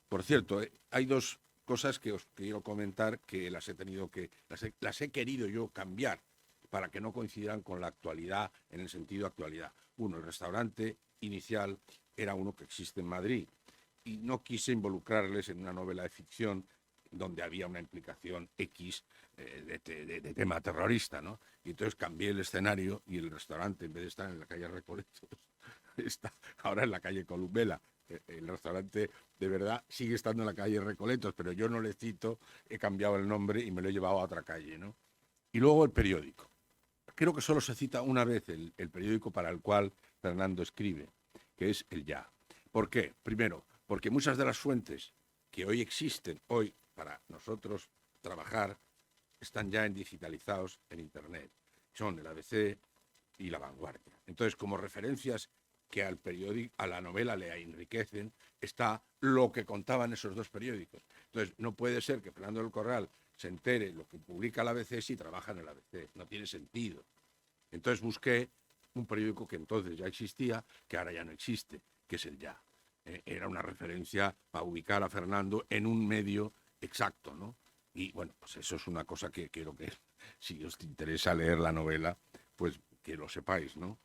S3: Por cierto, hay 2 cosas que os quiero comentar que las he querido yo cambiar para que no coincidan con la actualidad en el sentido actualidad. Uno, el restaurante inicial era uno que existe en Madrid y no quise involucrarles en una novela de ficción donde había una implicación X de tema terrorista, ¿no? Y entonces cambié el escenario y el restaurante, en vez de estar en la calle Recoletos, está ahora en la calle Columbela. El restaurante de verdad sigue estando en la calle Recoletos, pero yo no le cito, he cambiado el nombre y me lo he llevado a otra calle, ¿no? Y luego el periódico. Creo que solo se cita una vez el periódico para el cual Fernando escribe, que es El Ya. ¿Por qué? Primero, porque muchas de las fuentes que hoy existen, hoy para nosotros trabajar, están ya digitalizados en Internet. Son el ABC y La Vanguardia. Entonces, como referencias que al periódico, a la novela le enriquecen, está lo que contaban esos 2 periódicos. Entonces, no puede ser que Fernando del Corral se entere lo que publica el ABC si trabaja en el ABC. No tiene sentido. Entonces busqué un periódico que entonces ya existía, que ahora ya no existe, que es El Ya. Era una referencia para ubicar a Fernando en un medio exacto, ¿no? Y bueno, pues eso es una cosa que quiero que, si os interesa leer la novela, pues que lo sepáis, ¿no?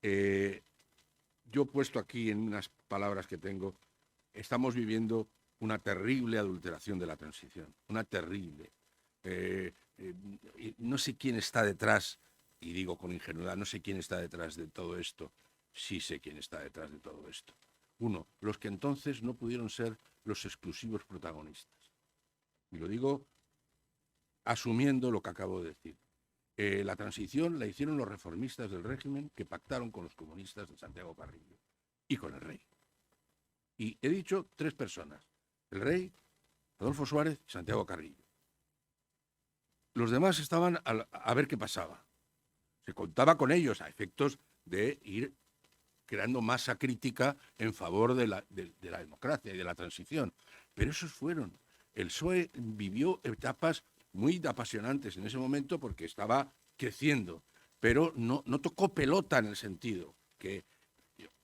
S3: Yo he puesto aquí en unas palabras que tengo, estamos viviendo una terrible adulteración de la transición, una terrible. No sé quién está detrás, y digo con ingenuidad, no sé quién está detrás de todo esto. Sí sé quién está detrás de todo esto. Uno, los que entonces no pudieron ser los exclusivos protagonistas. Y lo digo asumiendo lo que acabo de decir. La transición la hicieron los reformistas del régimen que pactaron con los comunistas de Santiago Carrillo y con el rey. Y he dicho 3 personas, el rey, Adolfo Suárez y Santiago Carrillo. Los demás estaban a ver qué pasaba. Se contaba con ellos a efectos de ir creando masa crítica en favor de la democracia y de la transición. Pero esos fueron. El PSOE vivió etapas muy apasionantes en ese momento porque estaba creciendo, pero no tocó pelota en el sentido que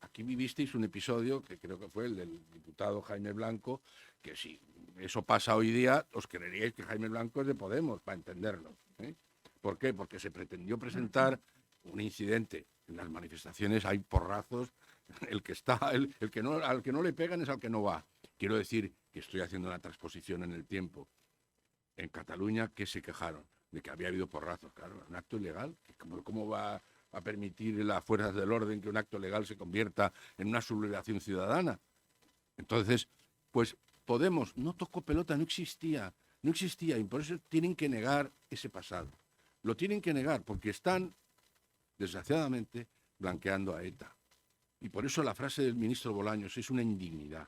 S3: aquí vivisteis un episodio que creo que fue el del diputado Jaime Blanco, que si eso pasa hoy día, os creeríais que Jaime Blanco es de Podemos, para entenderlo, ¿eh? ¿Por qué? Porque se pretendió presentar un incidente. En las manifestaciones hay porrazos, el que no, al que no le pegan es al que no va. Quiero decir que estoy haciendo una transposición en el tiempo. En Cataluña, ¿qué se quejaron? De que había habido porrazos. Claro, un acto ilegal. ¿Cómo va a permitir las fuerzas del orden que un acto legal se convierta en una sublevación ciudadana? Entonces, pues Podemos no tocó pelota, no existía, y por eso tienen que negar ese pasado. Lo tienen que negar porque están, desgraciadamente, blanqueando a ETA. Y por eso la frase del ministro Bolaños es una indignidad.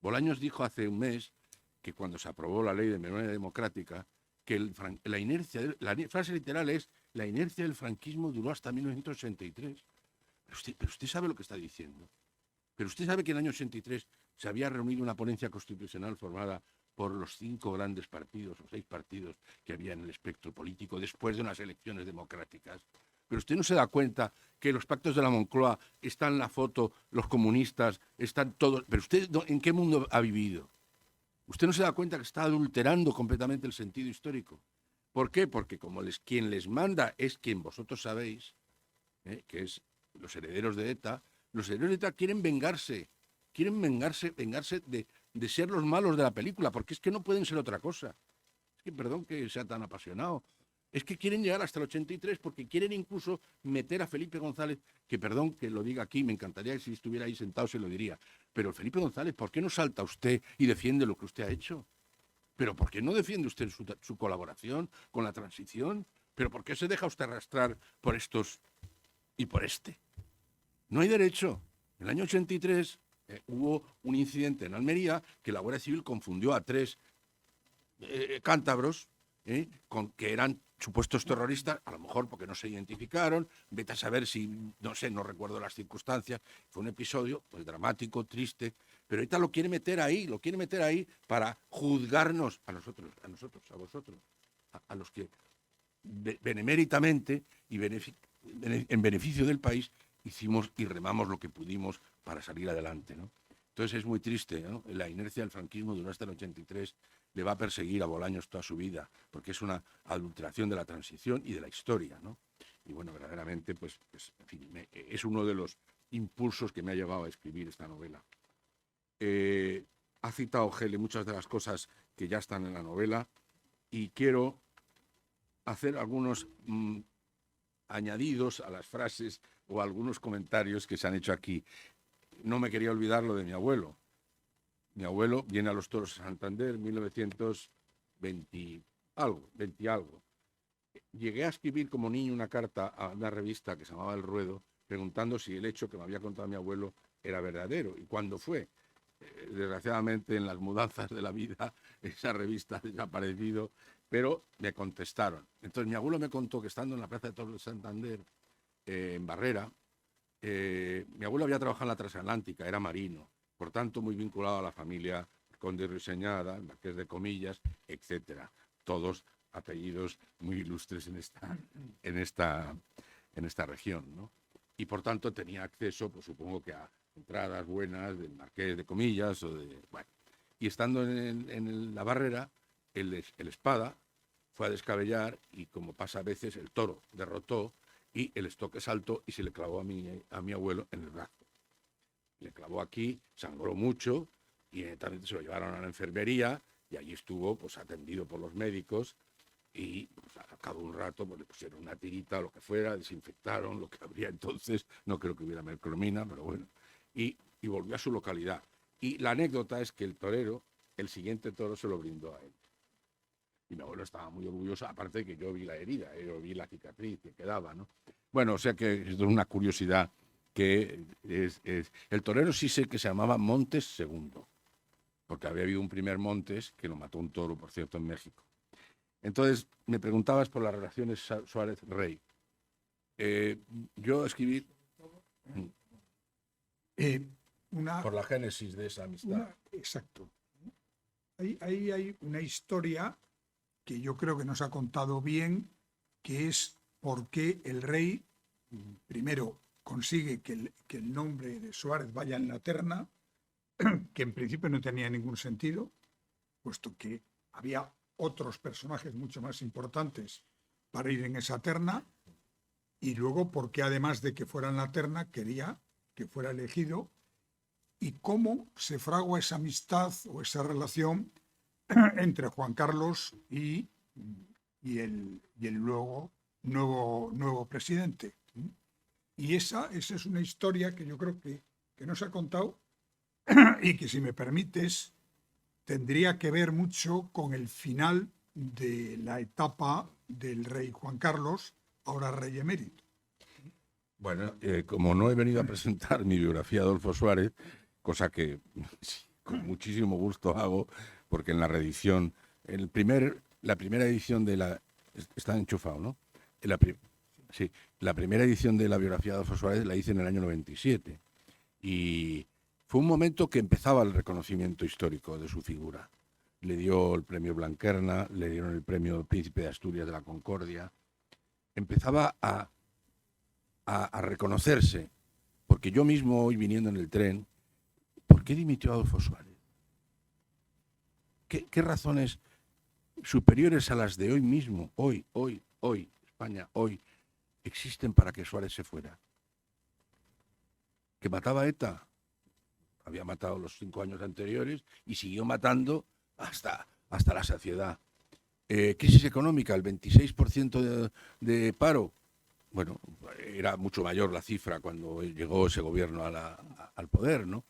S3: Bolaños dijo hace un mes que cuando se aprobó la ley de memoria democrática, que la frase literal es, la inercia del franquismo duró hasta 1983. Pero usted sabe lo que está diciendo. Pero usted sabe que en el año 83 se había reunido una ponencia constitucional formada por los 5 grandes partidos o 6 partidos que había en el espectro político después de unas elecciones democráticas. Pero usted no se da cuenta que los pactos de la Moncloa están en la foto, los comunistas, están todos... Pero usted, ¿en qué mundo ha vivido? Usted no se da cuenta que está adulterando completamente el sentido histórico. ¿Por qué? Porque como quien les manda es quien vosotros sabéis, que es los herederos de ETA, los herederos de ETA quieren vengarse de ser los malos de la película, porque es que no pueden ser otra cosa. Es que, perdón que sea tan apasionado, es que quieren llegar hasta el 83 porque quieren incluso meter a Felipe González, que perdón que lo diga aquí, me encantaría que si estuviera ahí sentado se lo diría, pero Felipe González, ¿por qué no salta usted y defiende lo que usted ha hecho? ¿Pero por qué no defiende usted su colaboración con la transición? Pero ¿por qué se deja usted arrastrar por estos y por este? No hay derecho. En el año 83 hubo un incidente en Almería que la Guardia Civil confundió a 3 cántabros que eran supuestos terroristas, a lo mejor porque no se identificaron, vete a saber si, no sé, no recuerdo las circunstancias, fue un episodio pues dramático, triste, pero ahorita lo quiere meter ahí para juzgarnos a nosotros, a vosotros, a los que beneméritamente y en beneficio del país hicimos y remamos lo que pudimos para salir adelante, ¿no? Entonces es muy triste, ¿no? La inercia del franquismo duró hasta el 83, le va a perseguir a Bolaños toda su vida, porque es una adulteración de la transición y de la historia, ¿no? Y bueno, verdaderamente, pues en fin, es uno de los impulsos que me ha llevado a escribir esta novela. Ha citado Gele muchas de las cosas que ya están en la novela y quiero hacer algunos añadidos a las frases o algunos comentarios que se han hecho aquí. No me quería olvidar lo de mi abuelo. Mi abuelo viene a los toros de Santander en 1920 algo. Llegué a escribir como niño una carta a una revista que se llamaba El Ruedo, preguntando si el hecho que me había contado mi abuelo era verdadero y cuándo fue. Desgraciadamente, en las mudanzas de la vida, esa revista ha desaparecido, pero me contestaron. Entonces, mi abuelo me contó que estando en la Plaza de Toros de Santander, en Barrera, mi abuelo había trabajado en la transatlántica, era marino, por tanto muy vinculado a la familia Conde Ruiseñada, Marqués de Comillas, etcétera. Todos apellidos muy ilustres en esta región, ¿no? Y por tanto tenía acceso, pues supongo que a entradas buenas del Marqués de Comillas o de... Bueno. Y estando en la Barrera, el espada fue a descabellar y, como pasa a veces, el toro derrotó y el estoque saltó y se le clavó a mi abuelo en el brazo. Le clavó aquí, sangró mucho y inmediatamente se lo llevaron a la enfermería y allí estuvo pues atendido por los médicos y pues, al cabo de un rato pues, le pusieron una tirita o lo que fuera, desinfectaron lo que habría entonces, no creo que hubiera mercromina, pero bueno, y volvió a su localidad. Y la anécdota es que el torero, el siguiente toro se lo brindó a él. Y mi abuelo estaba muy orgulloso, aparte de que yo vi la herida, yo vi la cicatriz que quedaba, ¿no? Bueno, o sea que es una curiosidad que es... El torero sí sé que se llamaba Montes II, porque había habido un primer Montes que lo mató un toro, por cierto, en México. Entonces, me preguntabas por las relaciones Suárez-Rey. Yo escribí... por la génesis de esa amistad.
S1: Exacto. Ahí hay una historia que yo creo que nos ha contado bien, que es por qué el rey, primero, consigue que el nombre de Suárez vaya en la terna, que en principio no tenía ningún sentido, puesto que había otros personajes mucho más importantes para ir en esa terna, y luego porque además de que fuera en la terna, quería que fuera elegido, y cómo se fragua esa amistad o esa relación entre Juan Carlos y el luego nuevo presidente. Y esa es una historia que yo creo que no se ha contado y que, si me permites, tendría que ver mucho con el final de la etapa del rey Juan Carlos, ahora rey emérito.
S3: Bueno, como no he venido a presentar mi biografía de Adolfo Suárez, cosa que con muchísimo gusto hago, porque en la reedición, la primera edición de la... Está enchufado, ¿no? Sí, la primera edición de la biografía de Adolfo Suárez la hice en el año 97. Y fue un momento que empezaba el reconocimiento histórico de su figura. Le dio el premio Blanquerna, le dieron el premio Príncipe de Asturias de la Concordia. Empezaba a reconocerse, porque yo mismo hoy viniendo en el tren, ¿por qué dimitió Adolfo Suárez? ¿Qué razones superiores a las de hoy mismo, hoy, España, hoy, existen para que Suárez se fuera? ¿Que mataba a ETA? Había matado los 5 años anteriores y siguió matando hasta la saciedad. Crisis económica, el 26% de paro. Bueno, era mucho mayor la cifra cuando llegó ese gobierno al poder, ¿no?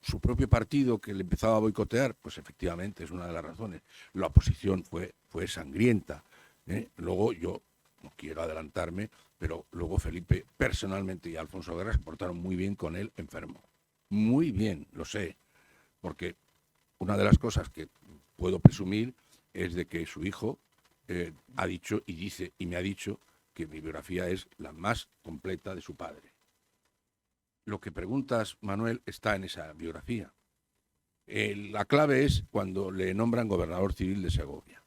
S3: Su propio partido, que le empezaba a boicotear, pues efectivamente es una de las razones. La oposición fue sangrienta. Luego yo no quiero adelantarme, pero luego Felipe personalmente y Alfonso Guerra se portaron muy bien con él enfermo. Muy bien, lo sé, porque una de las cosas que puedo presumir es de que su hijo ha dicho y dice y me ha dicho que mi biografía es la más completa de su padre. Lo que preguntas, Manuel, está en esa biografía. La clave es cuando le nombran gobernador civil de Segovia.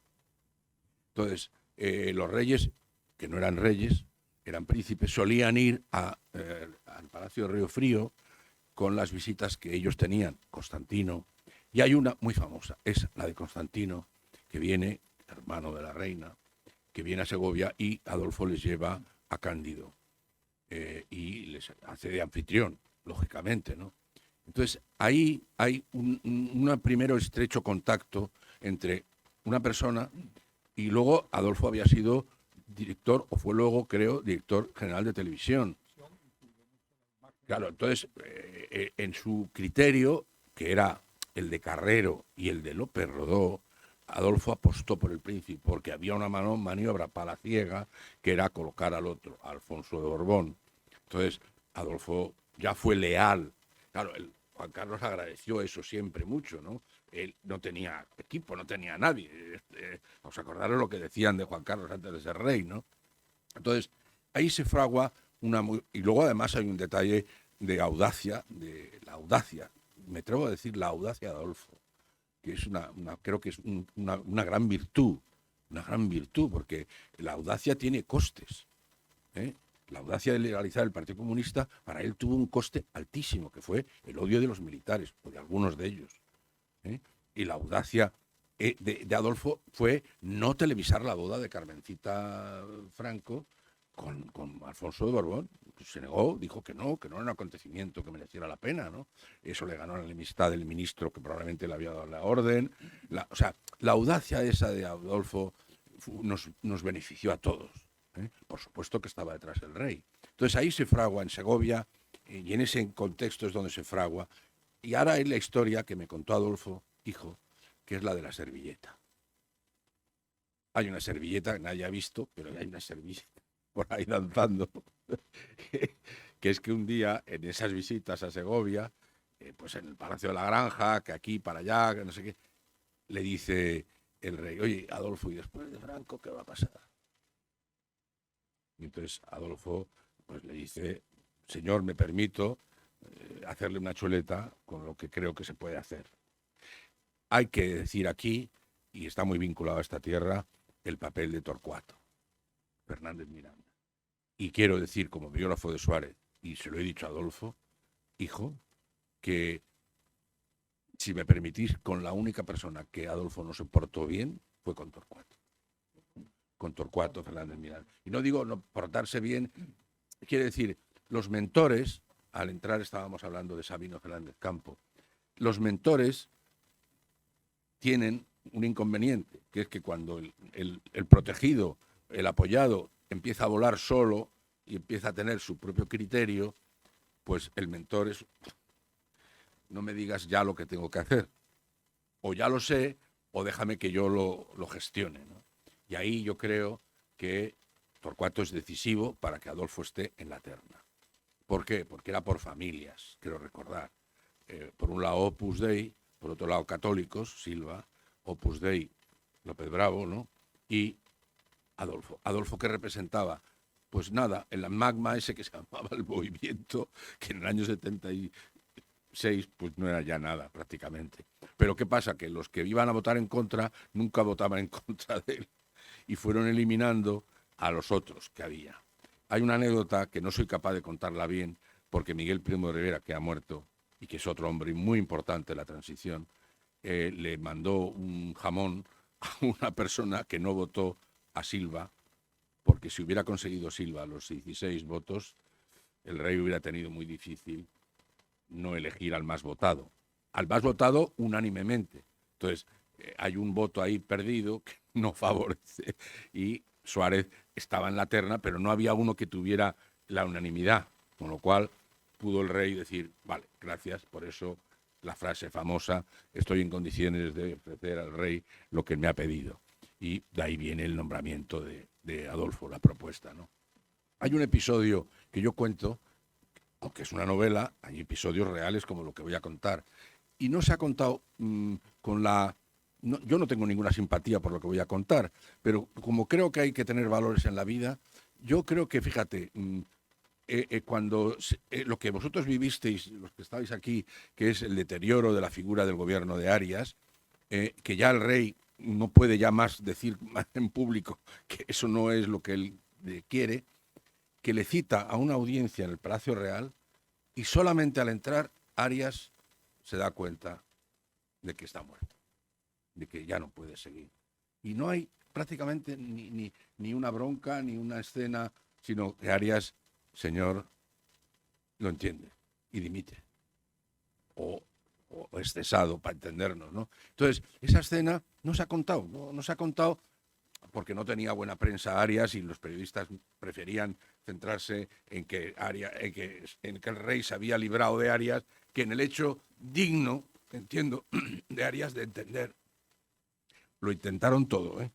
S3: Entonces, los reyes, que no eran reyes, eran príncipes, solían ir al Palacio de Río Frío con las visitas que ellos tenían, Constantino. Y hay una muy famosa, es la de Constantino, que viene, hermano de la reina, que viene a Segovia y Adolfo les lleva a Cándido. Y les hace de anfitrión, lógicamente, ¿no? Entonces, ahí hay un primero estrecho contacto entre una persona y luego Adolfo había sido director, o fue luego, creo, director general de televisión. Claro, entonces, en su criterio, que era el de Carrero y el de López Rodó, Adolfo apostó por el príncipe, porque había una maniobra palaciega que era colocar al otro, a Alfonso de Borbón. Entonces, Adolfo ya fue leal. Claro, Juan Carlos agradeció eso siempre mucho, ¿no? Él no tenía equipo, no tenía nadie. ¿Os acordaros lo que decían de Juan Carlos antes de ser rey, no? Entonces, ahí se fragua y luego además hay un detalle de audacia, me atrevo a decir la audacia de Adolfo, que es creo que es una gran virtud, porque la audacia tiene costes, ¿eh? La audacia de legalizar el Partido Comunista para él tuvo un coste altísimo, que fue el odio de los militares, o de algunos de ellos, ¿eh? Y la audacia de Adolfo fue no televisar la boda de Carmencita Franco con Alfonso de Borbón. Se negó, dijo que no era un acontecimiento que mereciera la pena, ¿no? Eso le ganó la enemistad del ministro que probablemente le había dado la orden. O sea, la audacia esa de Adolfo nos benefició a todos, ¿eh? Por supuesto que estaba detrás el rey. Entonces ahí se fragua en Segovia, y en ese contexto es donde se fragua. Y ahora hay la historia que me contó Adolfo, hijo, que es la de la servilleta. Hay una servilleta que nadie ha visto, pero hay una servilleta por ahí danzando, que es que un día en esas visitas a Segovia, pues en el Palacio de la Granja, que aquí para allá, que no sé qué, le dice el rey: oye, Adolfo, ¿y después de Franco qué va a pasar? Y entonces Adolfo pues le dice: señor, me permito hacerle una chuleta con lo que creo que se puede hacer. Hay que decir aquí, y está muy vinculado a esta tierra, el papel de Torcuato Fernández Miranda. Y quiero decir, como biógrafo de Suárez, y se lo he dicho a Adolfo, hijo, que si me permitís, con la única persona que Adolfo no se portó bien fue con Torcuato. Con Torcuato Fernández Miranda. Y no digo no portarse bien, quiere decir, los mentores, al entrar estábamos hablando de Sabino Fernández Campo, los mentores tienen un inconveniente, que es que cuando el protegido, el apoyado, empieza a volar solo y empieza a tener su propio criterio, pues el mentor es: no me digas ya lo que tengo que hacer, o ya lo sé, o déjame que yo lo gestione, ¿no? Y ahí yo creo que Torcuato es decisivo para que Adolfo esté en la terna. ¿Por qué? Porque era por familias, quiero recordar. Por un lado Opus Dei, por otro lado católicos, Silva, Opus Dei, López Bravo, ¿no? Y Adolfo. ¿Adolfo qué representaba? Pues nada, el magma ese que se llamaba el movimiento, que en el año 76 pues no era ya nada prácticamente. Pero ¿qué pasa? Que los que iban a votar en contra nunca votaban en contra de él y fueron eliminando a los otros que había. Hay una anécdota que no soy capaz de contarla bien, porque Miguel Primo de Rivera, que ha muerto y que es otro hombre muy importante en la transición, le mandó un jamón a una persona que no votó a Silva, porque si hubiera conseguido Silva los 16 votos, el rey hubiera tenido muy difícil no elegir al más votado. Al más votado unánimemente. Entonces, hay un voto ahí perdido que no favorece, y Suárez estaba en la terna, pero no había uno que tuviera la unanimidad, con lo cual pudo el rey decir: vale, gracias, por eso la frase famosa: estoy en condiciones de ofrecer al rey lo que me ha pedido. y de ahí viene el nombramiento de Adolfo, la propuesta, ¿no? Hay un episodio que yo cuento, aunque es una novela, hay episodios reales como lo que voy a contar, y no se ha contado con la... No, yo no tengo ninguna simpatía por lo que voy a contar, pero como creo que hay que tener valores en la vida, yo creo que, fíjate, cuando lo que vosotros vivisteis, los que estabais aquí, que es el deterioro de la figura del gobierno de Arias, que ya el rey no puede ya más decir en público que eso no es lo que él quiere, que le cita a una audiencia en el Palacio Real y solamente al entrar Arias se da cuenta de que está muerto, de que ya no puede seguir. Y no hay prácticamente ni una bronca, ni una escena, sino que Arias, señor, lo entiende y dimite. O es cesado, para entendernos, ¿no? Entonces, esa escena no se ha contado, no se ha contado porque no tenía buena prensa Arias y los periodistas preferían centrarse en que el rey se había librado de Arias que en el hecho digno, entiendo, de Arias de entender. Lo intentaron todo, ¿eh?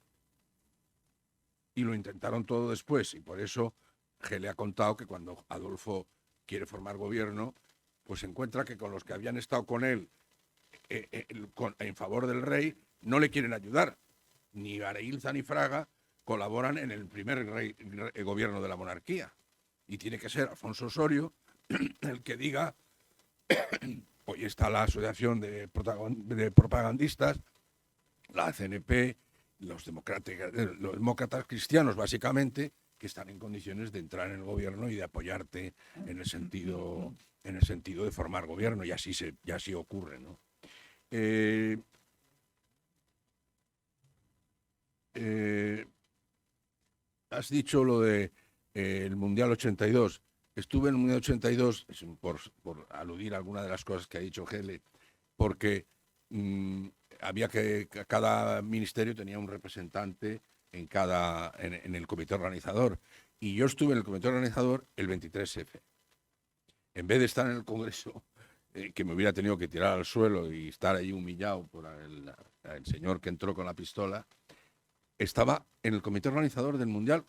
S3: Y lo intentaron todo después, y por eso le ha contado que cuando Adolfo quiere formar gobierno, pues se encuentra que con los que habían estado con él en favor del rey no le quieren ayudar. Ni Areilza ni Fraga colaboran en el primer gobierno de la monarquía. Y tiene que ser Alfonso Osorio el que diga, hoy está la Asociación de Propagandistas, la CNP, los demócratas cristianos, básicamente, que están en condiciones de entrar en el gobierno y de apoyarte en el sentido de formar gobierno, y así ocurre, ¿no? Has dicho lo de el Mundial 82. Estuve en el Mundial 82, por aludir a alguna de las cosas que ha dicho Gele, porque había que cada ministerio tenía un representante en el comité organizador. Y yo estuve en el comité organizador el 23F. En vez de estar en el Congreso, que me hubiera tenido que tirar al suelo y estar ahí humillado por el señor que entró con la pistola, estaba en el comité organizador del Mundial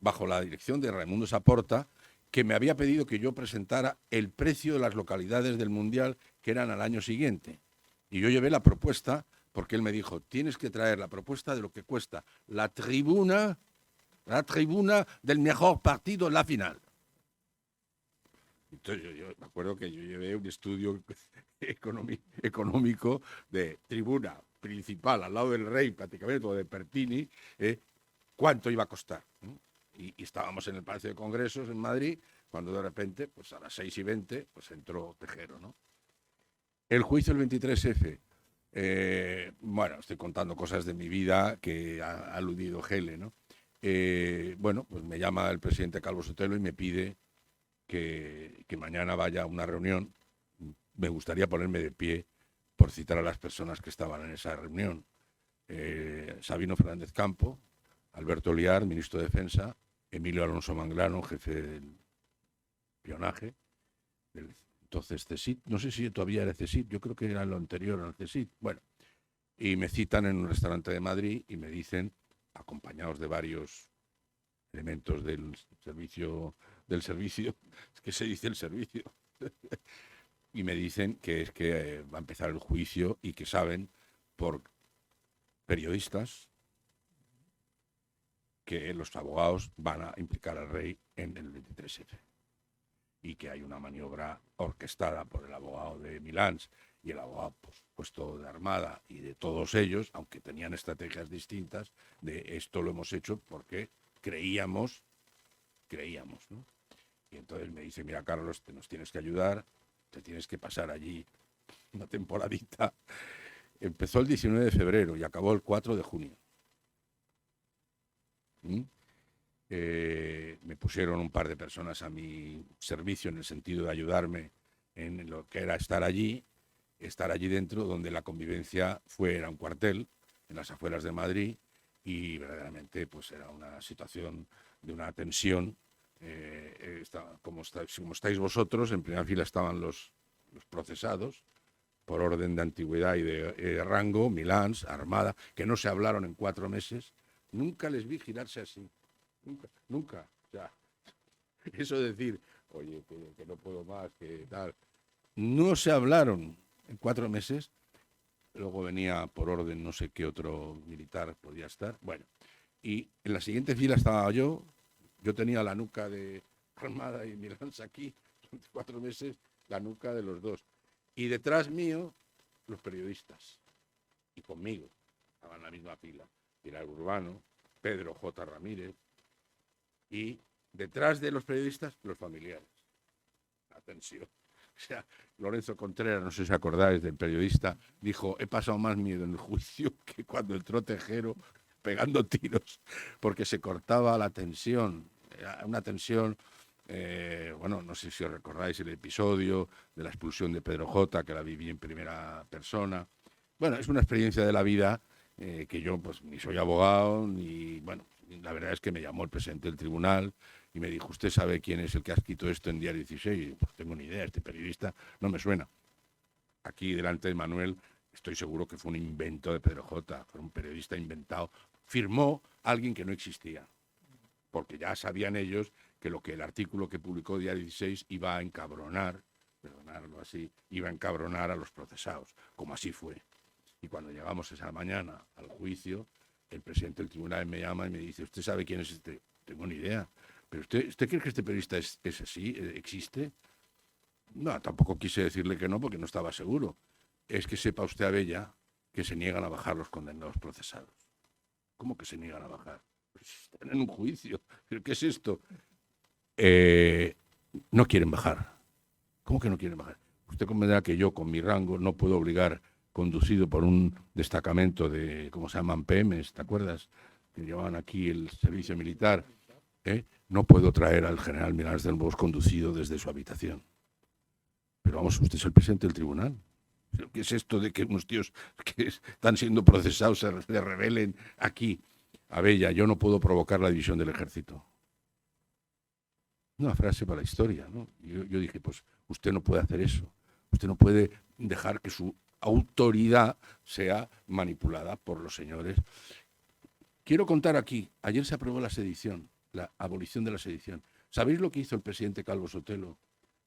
S3: bajo la dirección de Raimundo Saporta, que me había pedido que yo presentara el precio de las localidades del Mundial que eran al año siguiente. Y yo llevé la propuesta porque él me dijo, tienes que traer la propuesta de lo que cuesta la tribuna del mejor partido en la final. Entonces yo me acuerdo que yo llevé un estudio económico de tribuna principal al lado del rey, prácticamente, o de Pertini, cuánto iba a costar. Y estábamos en el Palacio de Congresos en Madrid, cuando de repente, pues a las 6:20, pues entró Tejero, ¿no? El juicio del 23F. Bueno, estoy contando cosas de mi vida que ha aludido Gele, ¿no? Bueno, pues me llama el presidente Calvo Sotelo y me pide que mañana vaya a una reunión. Me gustaría ponerme de pie por citar a las personas que estaban en esa reunión. Sabino Fernández Campo, Alberto Liar, ministro de Defensa, Emilio Alonso Manglano, jefe del espionaje, del entonces CSIC, no sé si todavía era CSIC, yo creo que era lo anterior al CSIC. Bueno, y me citan en un restaurante de Madrid y me dicen, acompañados de varios elementos del servicio, es que se dice el servicio, y me dicen que es que va a empezar el juicio y que saben por periodistas que los abogados van a implicar al rey en el 23F y que hay una maniobra orquestada por el abogado de Milans y el abogado, pues, puesto de Armada y de todos ellos, aunque tenían estrategias distintas, de esto lo hemos hecho porque creíamos, ¿no? Y entonces me dice, mira, Carlos, nos tienes que ayudar, te tienes que pasar allí una temporadita. Empezó el 19 de febrero y acabó el 4 de junio. Me pusieron un par de personas a mi servicio en el sentido de ayudarme en lo que era estar allí dentro, donde la convivencia era un cuartel en las afueras de Madrid, y verdaderamente pues era una situación de una tensión. Como estáis vosotros, en primera fila estaban los procesados, por orden de antigüedad y de rango, Milans, Armada, que no se hablaron en 4 meses. Nunca les vi girarse así. Nunca, nunca. O sea, eso de decir, oye, que no puedo más, que tal. No se hablaron en 4 meses. Luego venía por orden no sé qué otro militar podía estar. Bueno, y en la siguiente fila estaba yo. Yo tenía la nuca de Armada y Milans aquí, 4 meses, la nuca de los dos. Y detrás mío, los periodistas. Y conmigo, estaban en la misma fila. Pilar Urbano, Pedro J. Ramírez. Y detrás de los periodistas, los familiares. La tensión. O sea, Lorenzo Contreras, no sé si acordáis del periodista, dijo, he pasado más miedo en el juicio que cuando entró Tejero pegando tiros, porque se cortaba la tensión. Una tensión, bueno, no sé si os recordáis el episodio de la expulsión de Pedro J., que la viví en primera persona. Bueno, es una experiencia de la vida que yo pues ni soy abogado, ni, bueno, la verdad es que me llamó el presidente del tribunal y me dijo, ¿usted sabe quién es el que ha escrito esto en Diario 16? Y pues tengo ni idea, este periodista no me suena. Aquí delante de Manuel estoy seguro que fue un invento de Pedro J., fue un periodista inventado. Firmó alguien que no existía, porque ya sabían ellos que lo que el artículo que publicó Diario 16 iba a encabronar, perdonarlo así, iba a encabronar a los procesados, como así fue. Y cuando llegamos esa mañana al juicio, el presidente del tribunal me llama y me dice, ¿usted sabe quién es este? No tengo ni idea. ¿Pero usted cree que este periodista es así? ¿Existe? No, tampoco quise decirle que no porque no estaba seguro. Es que sepa usted, Abella, que se niegan a bajar los condenados procesados. ¿Cómo que se niegan a bajar? Pues están en un juicio. ¿Pero qué es esto? No quieren bajar. ¿Cómo que no quieren bajar? Usted comprenderá que yo, con mi rango, no puedo obligar, conducido por un destacamento de, ¿cómo se llaman? PMs, ¿te acuerdas? Que llevaban aquí el servicio militar. No puedo traer al general Milans del Bosch conducido desde su habitación. Pero vamos, usted es el presidente del tribunal. ¿Qué es esto de que unos tíos que están siendo procesados se rebelen aquí? Abella, yo no puedo provocar la división del ejército. Una frase para la historia, ¿no? Yo dije, pues usted no puede hacer eso. Usted no puede dejar que su autoridad sea manipulada por los señores. Quiero contar aquí, ayer se aprobó la sedición, la abolición de la sedición. ¿Sabéis lo que hizo el presidente Calvo Sotelo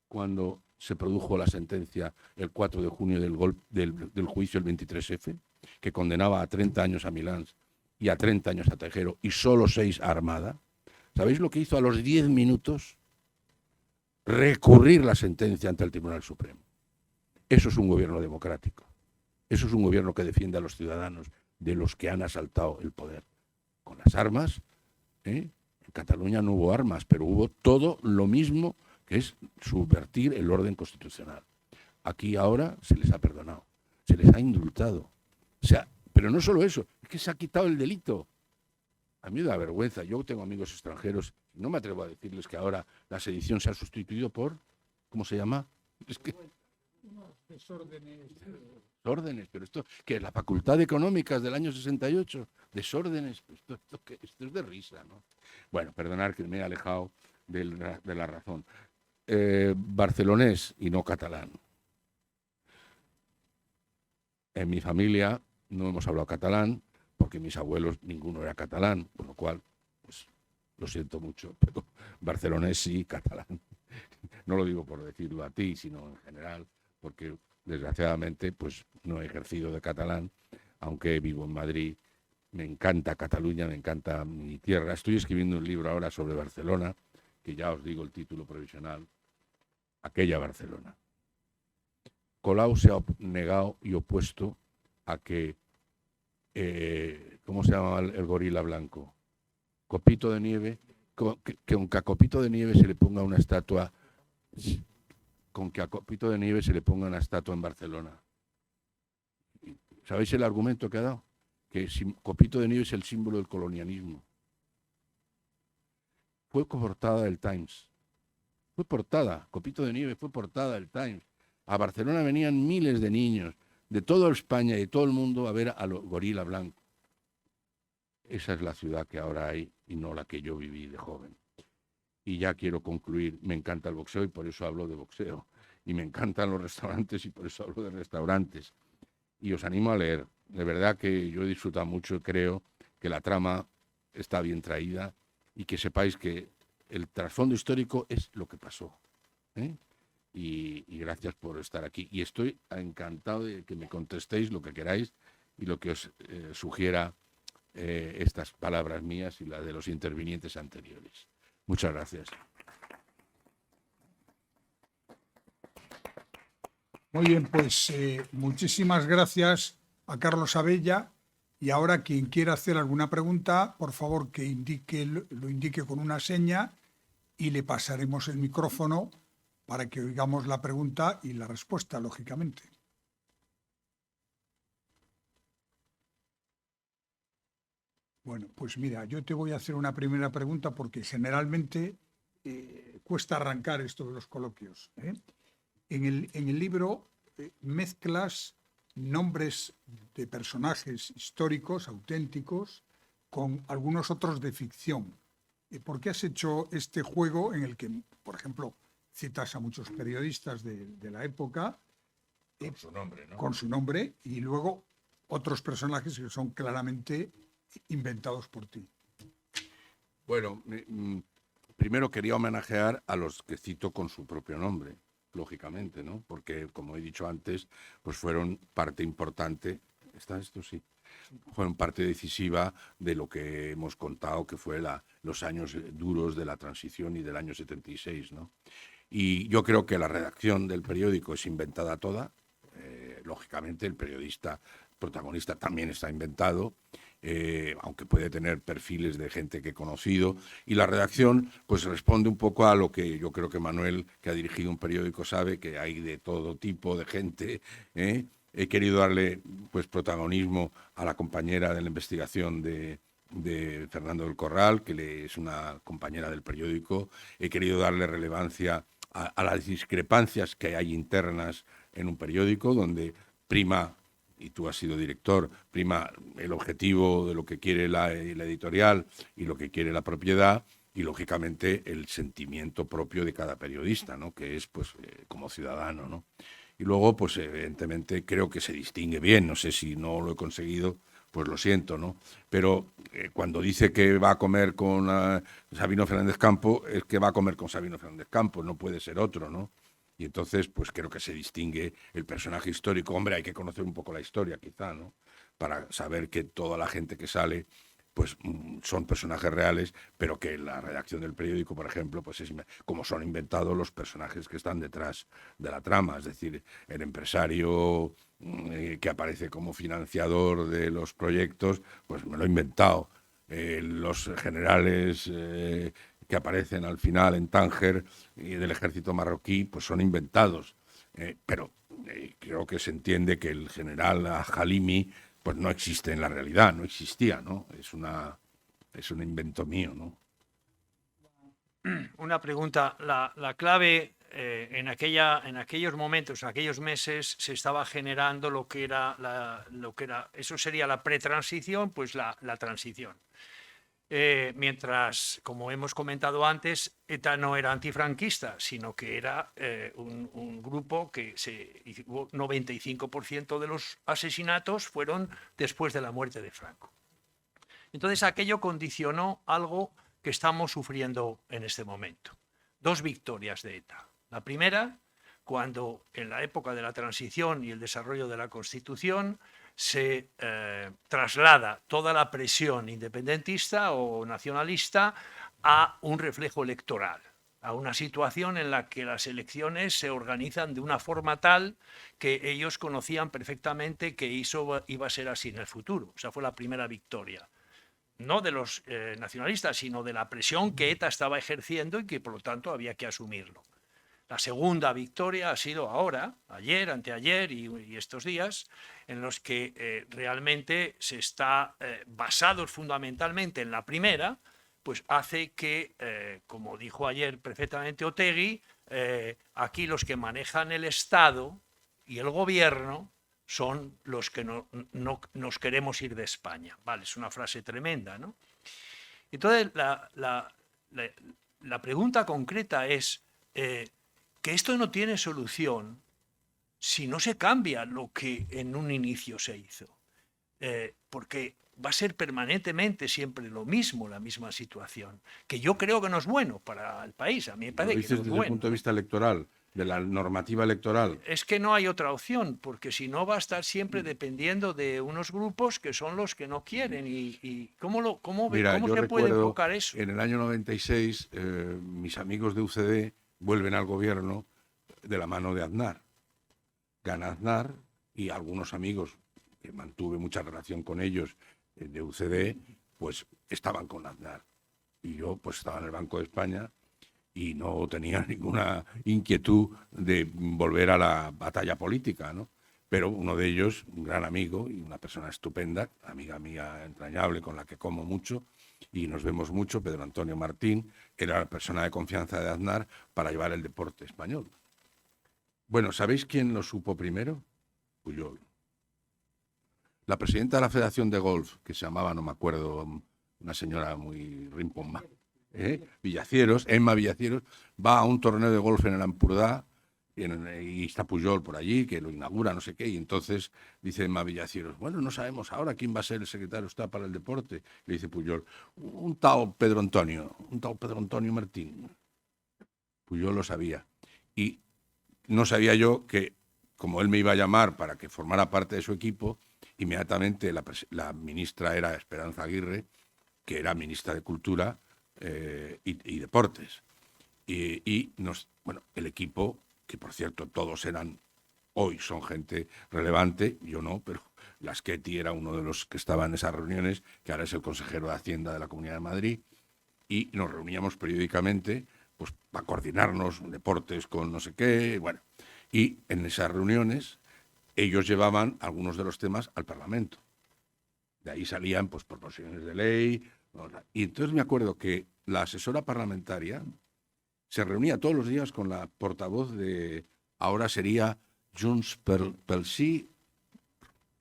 S3: cuando se produjo la sentencia el 4 de junio del juicio, el 23F, que condenaba a 30 años a Milans y a 30 años a Tejero y solo 6 a Armada? ¿Sabéis lo que hizo a los 10 minutos? Recurrir la sentencia ante el Tribunal Supremo. Eso es un gobierno democrático. Eso es un gobierno que defiende a los ciudadanos de los que han asaltado el poder. Con las armas, en Cataluña no hubo armas, pero hubo todo lo mismo, que es subvertir el orden constitucional. Aquí ahora se les ha perdonado, se les ha indultado. O sea, pero no solo eso, es que se ha quitado el delito. A mí me da vergüenza. Yo tengo amigos extranjeros, no me atrevo a decirles que ahora la sedición se ha sustituido por, ¿cómo se llama? Es que
S1: Unos desórdenes.
S3: desórdenes, pero esto, que es la Facultad de Económicas del año 68, desórdenes, esto es de risa, ¿no? Bueno, perdonad que me he alejado de la razón. Barcelonés y no catalán. En mi familia no hemos hablado catalán, porque mis abuelos ninguno era catalán, con lo cual, pues, lo siento mucho, pero barcelonés sí, catalán. No lo digo por decirlo a ti, sino en general, porque desgraciadamente pues no he ejercido de catalán, aunque vivo en Madrid. Me encanta Cataluña, me encanta mi tierra. Estoy escribiendo un libro ahora sobre Barcelona, que ya os digo el título provisional, Aquella Barcelona. Colau se ha negado y opuesto a que, ¿cómo se llama el gorila blanco? Copito de Nieve, que aunque a Copito de Nieve se le ponga una estatua, con que a Copito de Nieve se le ponga una estatua en Barcelona. ¿Sabéis el argumento que ha dado? Que Copito de Nieve es el símbolo del colonialismo. Fue portada del Times. Fue portada, Copito de Nieve fue portada del Times. A Barcelona venían miles de niños de toda España y de todo el mundo a ver a los gorila blanco. Esa es la ciudad que ahora hay y no la que yo viví de joven. Y ya quiero concluir, me encanta el boxeo y por eso hablo de boxeo. y me encantan los restaurantes y por eso hablo de restaurantes. Y os animo a leer. De verdad que yo he disfrutado mucho y creo que la trama está bien traída y que sepáis que el trasfondo histórico es lo que pasó. ¿eh? Y gracias por estar aquí. Y estoy encantado de que me contestéis lo que queráis y lo que os sugiera estas palabras mías y las de los intervinientes anteriores. Muchas gracias.
S1: Muy bien, pues muchísimas gracias a Carlos Abella. Y ahora quien quiera hacer alguna pregunta, por favor que lo indique con una seña y le pasaremos el micrófono para que oigamos la pregunta y la respuesta, lógicamente. Bueno, pues mira, yo te voy a hacer una primera pregunta porque generalmente cuesta arrancar esto de los coloquios. En el libro mezclas nombres de personajes históricos, auténticos, con algunos otros de ficción. ¿Por qué has hecho este juego en el que, por ejemplo, citas a muchos periodistas de la época?
S3: Con su nombre, ¿no?
S1: Con su nombre, y luego otros personajes que son claramente inventados por ti.
S3: Bueno, primero quería homenajear a los que cito con su propio nombre, lógicamente, ¿no? Porque, como he dicho antes, pues fueron parte importante. ¿Está esto? Sí. Fueron parte decisiva de lo que hemos contado, que fue los años duros de la transición y del año 76, ¿no? Y yo creo que la redacción del periódico es inventada toda. Lógicamente, el periodista protagonista también está inventado, aunque puede tener perfiles de gente que he conocido. Y la redacción pues responde un poco a lo que yo creo que Manuel, que ha dirigido un periódico, sabe, que hay de todo tipo de gente. He querido darle pues protagonismo a la compañera de la investigación de Fernando del Corral, que es una compañera del periódico. He querido darle relevancia a las discrepancias que hay internas en un periódico, donde prima, y tú has sido director, prima el objetivo de lo que quiere la editorial y lo que quiere la propiedad, y lógicamente el sentimiento propio de cada periodista, ¿no? Que es pues como ciudadano, ¿no? Y luego, pues evidentemente creo que se distingue bien, no sé si no lo he conseguido, pues lo siento, ¿no? Pero cuando dice que va a comer con Sabino Fernández Campo, es que va a comer con Sabino Fernández Campo, no puede ser otro, ¿no? Y entonces, pues creo que se distingue el personaje histórico. Hombre, hay que conocer un poco la historia, quizá, ¿no? Para saber que toda la gente que sale, pues son personajes reales, pero que la redacción del periódico, por ejemplo, pues es como son inventados los personajes que están detrás de la trama. Es decir, el empresario que aparece como financiador de los proyectos, pues me lo he inventado. Los generales que aparecen al final en Tánger y del ejército marroquí, pues son inventados. Pero creo que se entiende que el general Halimi pues no existe en la realidad, no existía, ¿no? Es un invento mío, ¿no?
S2: Una pregunta, la clave en aquellos momentos, en aquellos meses, se estaba generando lo que era, eso sería la pretransición, pues la transición. Mientras, como hemos comentado antes, ETA no era antifranquista, sino que era un grupo que 95% de los asesinatos fueron después de la muerte de Franco. Entonces aquello condicionó algo que estamos sufriendo en este momento. 2 victorias de ETA. La primera, cuando en la época de la transición y el desarrollo de la Constitución se traslada toda la presión independentista o nacionalista a un reflejo electoral, a una situación en la que las elecciones se organizan de una forma tal que ellos conocían perfectamente que eso iba a ser así en el futuro. O sea, fue la primera victoria. No de los nacionalistas, sino de la presión que ETA estaba ejerciendo y que por lo tanto había que asumirlo. La segunda victoria ha sido ahora, ayer, anteayer y estos días, en los que realmente se está basados fundamentalmente en la primera, pues hace que, como dijo ayer perfectamente Otegi, aquí los que manejan el Estado y el gobierno son los que no nos queremos ir de España. Vale, es una frase tremenda, ¿no? Entonces, la pregunta concreta es, que esto no tiene solución si no se cambia lo que en un inicio se hizo. Porque va a ser permanentemente siempre lo mismo, la misma situación, que yo creo que no es bueno para el país. A mí me
S3: Lo
S2: parece que
S3: dices
S2: no es
S3: desde el
S2: bueno.
S3: punto de vista electoral, de la normativa electoral.
S2: Es que no hay otra opción, porque si no va a estar siempre dependiendo de unos grupos que son los que no quieren. ¿Y cómo
S3: Mira, yo
S2: se puede
S3: recuerdo
S2: enfocar eso?
S3: en el año 96, mis amigos de UCD vuelven al gobierno de la mano de Aznar. Gana Aznar y algunos amigos que mantuve mucha relación con ellos de UCD, pues estaban con Aznar. Y yo pues estaba en el Banco de España y no tenía ninguna inquietud de volver a la batalla política, ¿no? Pero uno de ellos, un gran amigo y una persona estupenda, amiga mía entrañable con la que como mucho y nos vemos mucho, Pedro Antonio Martín, era la persona de confianza de Aznar para llevar el deporte español. Bueno, ¿sabéis quién lo supo primero? Puyol. La presidenta de la Federación de Golf, que se llamaba, no me acuerdo, una señora muy rimpomba, Villacieros, Emma Villacieros, va a un torneo de golf en el Ampurdá y está Puyol por allí, que lo inaugura, no sé qué, y entonces dice Emma Villacieros, bueno, no sabemos ahora quién va a ser el secretario de Estado para el deporte. Le dice Puyol, un tal Pedro Antonio Martín. Puyol lo sabía. Y no sabía yo que, como él me iba a llamar para que formara parte de su equipo, inmediatamente la ministra era Esperanza Aguirre, que era ministra de Cultura y Deportes. Bueno, el equipo, que por cierto todos hoy son gente relevante, yo no, pero Laschetti era uno de los que estaba en esas reuniones, que ahora es el consejero de Hacienda de la Comunidad de Madrid, y nos reuníamos periódicamente pues para coordinarnos deportes con no sé qué, bueno. Y en esas reuniones ellos llevaban algunos de los temas al Parlamento. De ahí salían pues proposiciones de ley. Y entonces me acuerdo que la asesora parlamentaria se reunía todos los días con la portavoz de, ahora sería Junts pel Sí.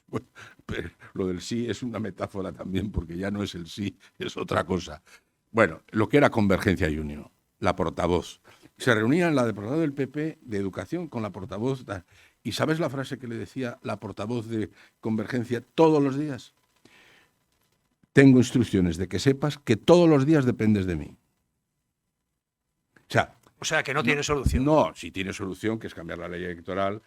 S3: Bueno, pero lo del sí es una metáfora también, porque ya no es el sí, es otra cosa. Bueno, lo que era Convergencia y Unión, la portavoz. Se reunían la de portavoz del PP de Educación con la portavoz. ¿Y sabes la frase que le decía la portavoz de Convergencia todos los días? Tengo instrucciones de que sepas que todos los días dependes de mí.
S2: O sea, que no tiene solución.
S3: No, sí tiene solución, que es cambiar la ley electoral,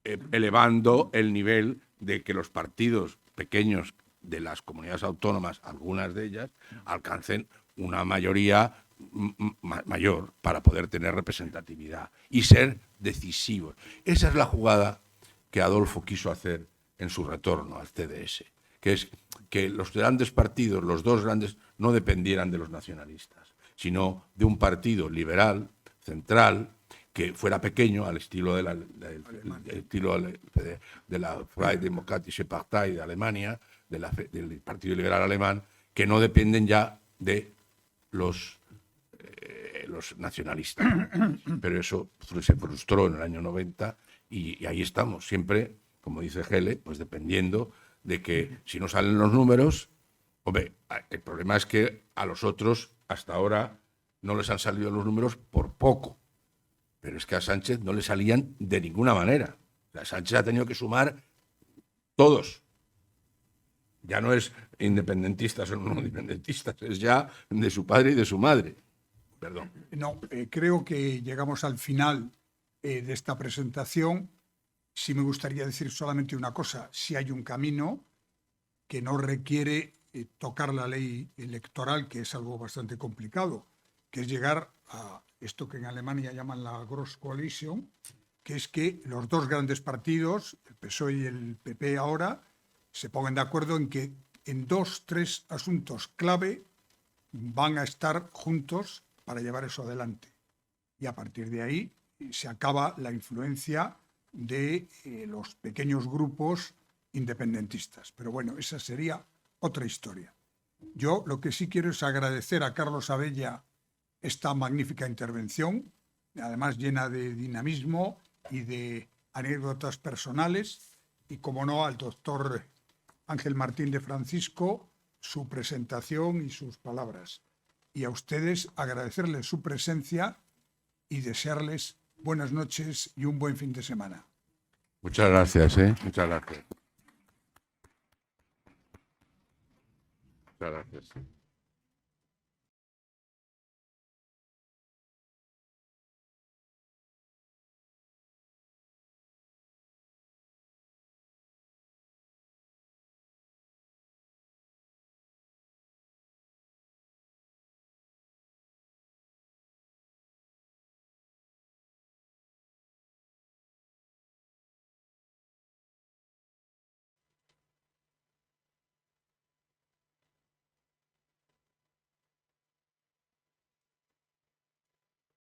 S3: elevando el nivel de que los partidos pequeños de las comunidades autónomas, algunas de ellas, alcancen una mayoría mayor para poder tener representatividad y ser decisivos. Esa es la jugada que Adolfo quiso hacer en su retorno al CDS, que es que los grandes partidos, los dos grandes, no dependieran de los nacionalistas, sino de un partido liberal, central, que fuera pequeño, al estilo de la Freie Demokratische Partei de Alemania, del Partido Liberal Alemán, que no dependen ya de los nacionalistas. Pero eso se frustró en el año 90 y ahí estamos, siempre, como dice Gele, pues dependiendo de que si no salen los números, hombre, el problema es que a los otros hasta ahora no les han salido los números por poco. Pero es que a Sánchez no le salían de ninguna manera. O sea, Sánchez ha tenido que sumar todos. Ya no es independentistas o no independentistas, es ya de su padre y de su madre. Perdón.
S1: No, creo que llegamos al final de esta presentación. Sí me gustaría decir solamente una cosa. Si hay un camino que no requiere tocar la ley electoral, que es algo bastante complicado, que es llegar a esto que en Alemania llaman la Gross Coalition, que es que los dos grandes partidos, el PSOE y el PP ahora, se pongan de acuerdo en que en 2-3 asuntos clave van a estar juntos para llevar eso adelante. Y a partir de ahí se acaba la influencia de los pequeños grupos independentistas. Pero bueno, esa sería otra historia. Yo lo que sí quiero es agradecer a Carlos Abella esta magnífica intervención, además llena de dinamismo y de anécdotas personales, y como no al doctor Ángel Martín de Francisco, su presentación y sus palabras. Y a ustedes agradecerles su presencia y desearles buenas noches y un buen fin de semana.
S3: Muchas gracias, ¿eh? Muchas gracias. Muchas gracias.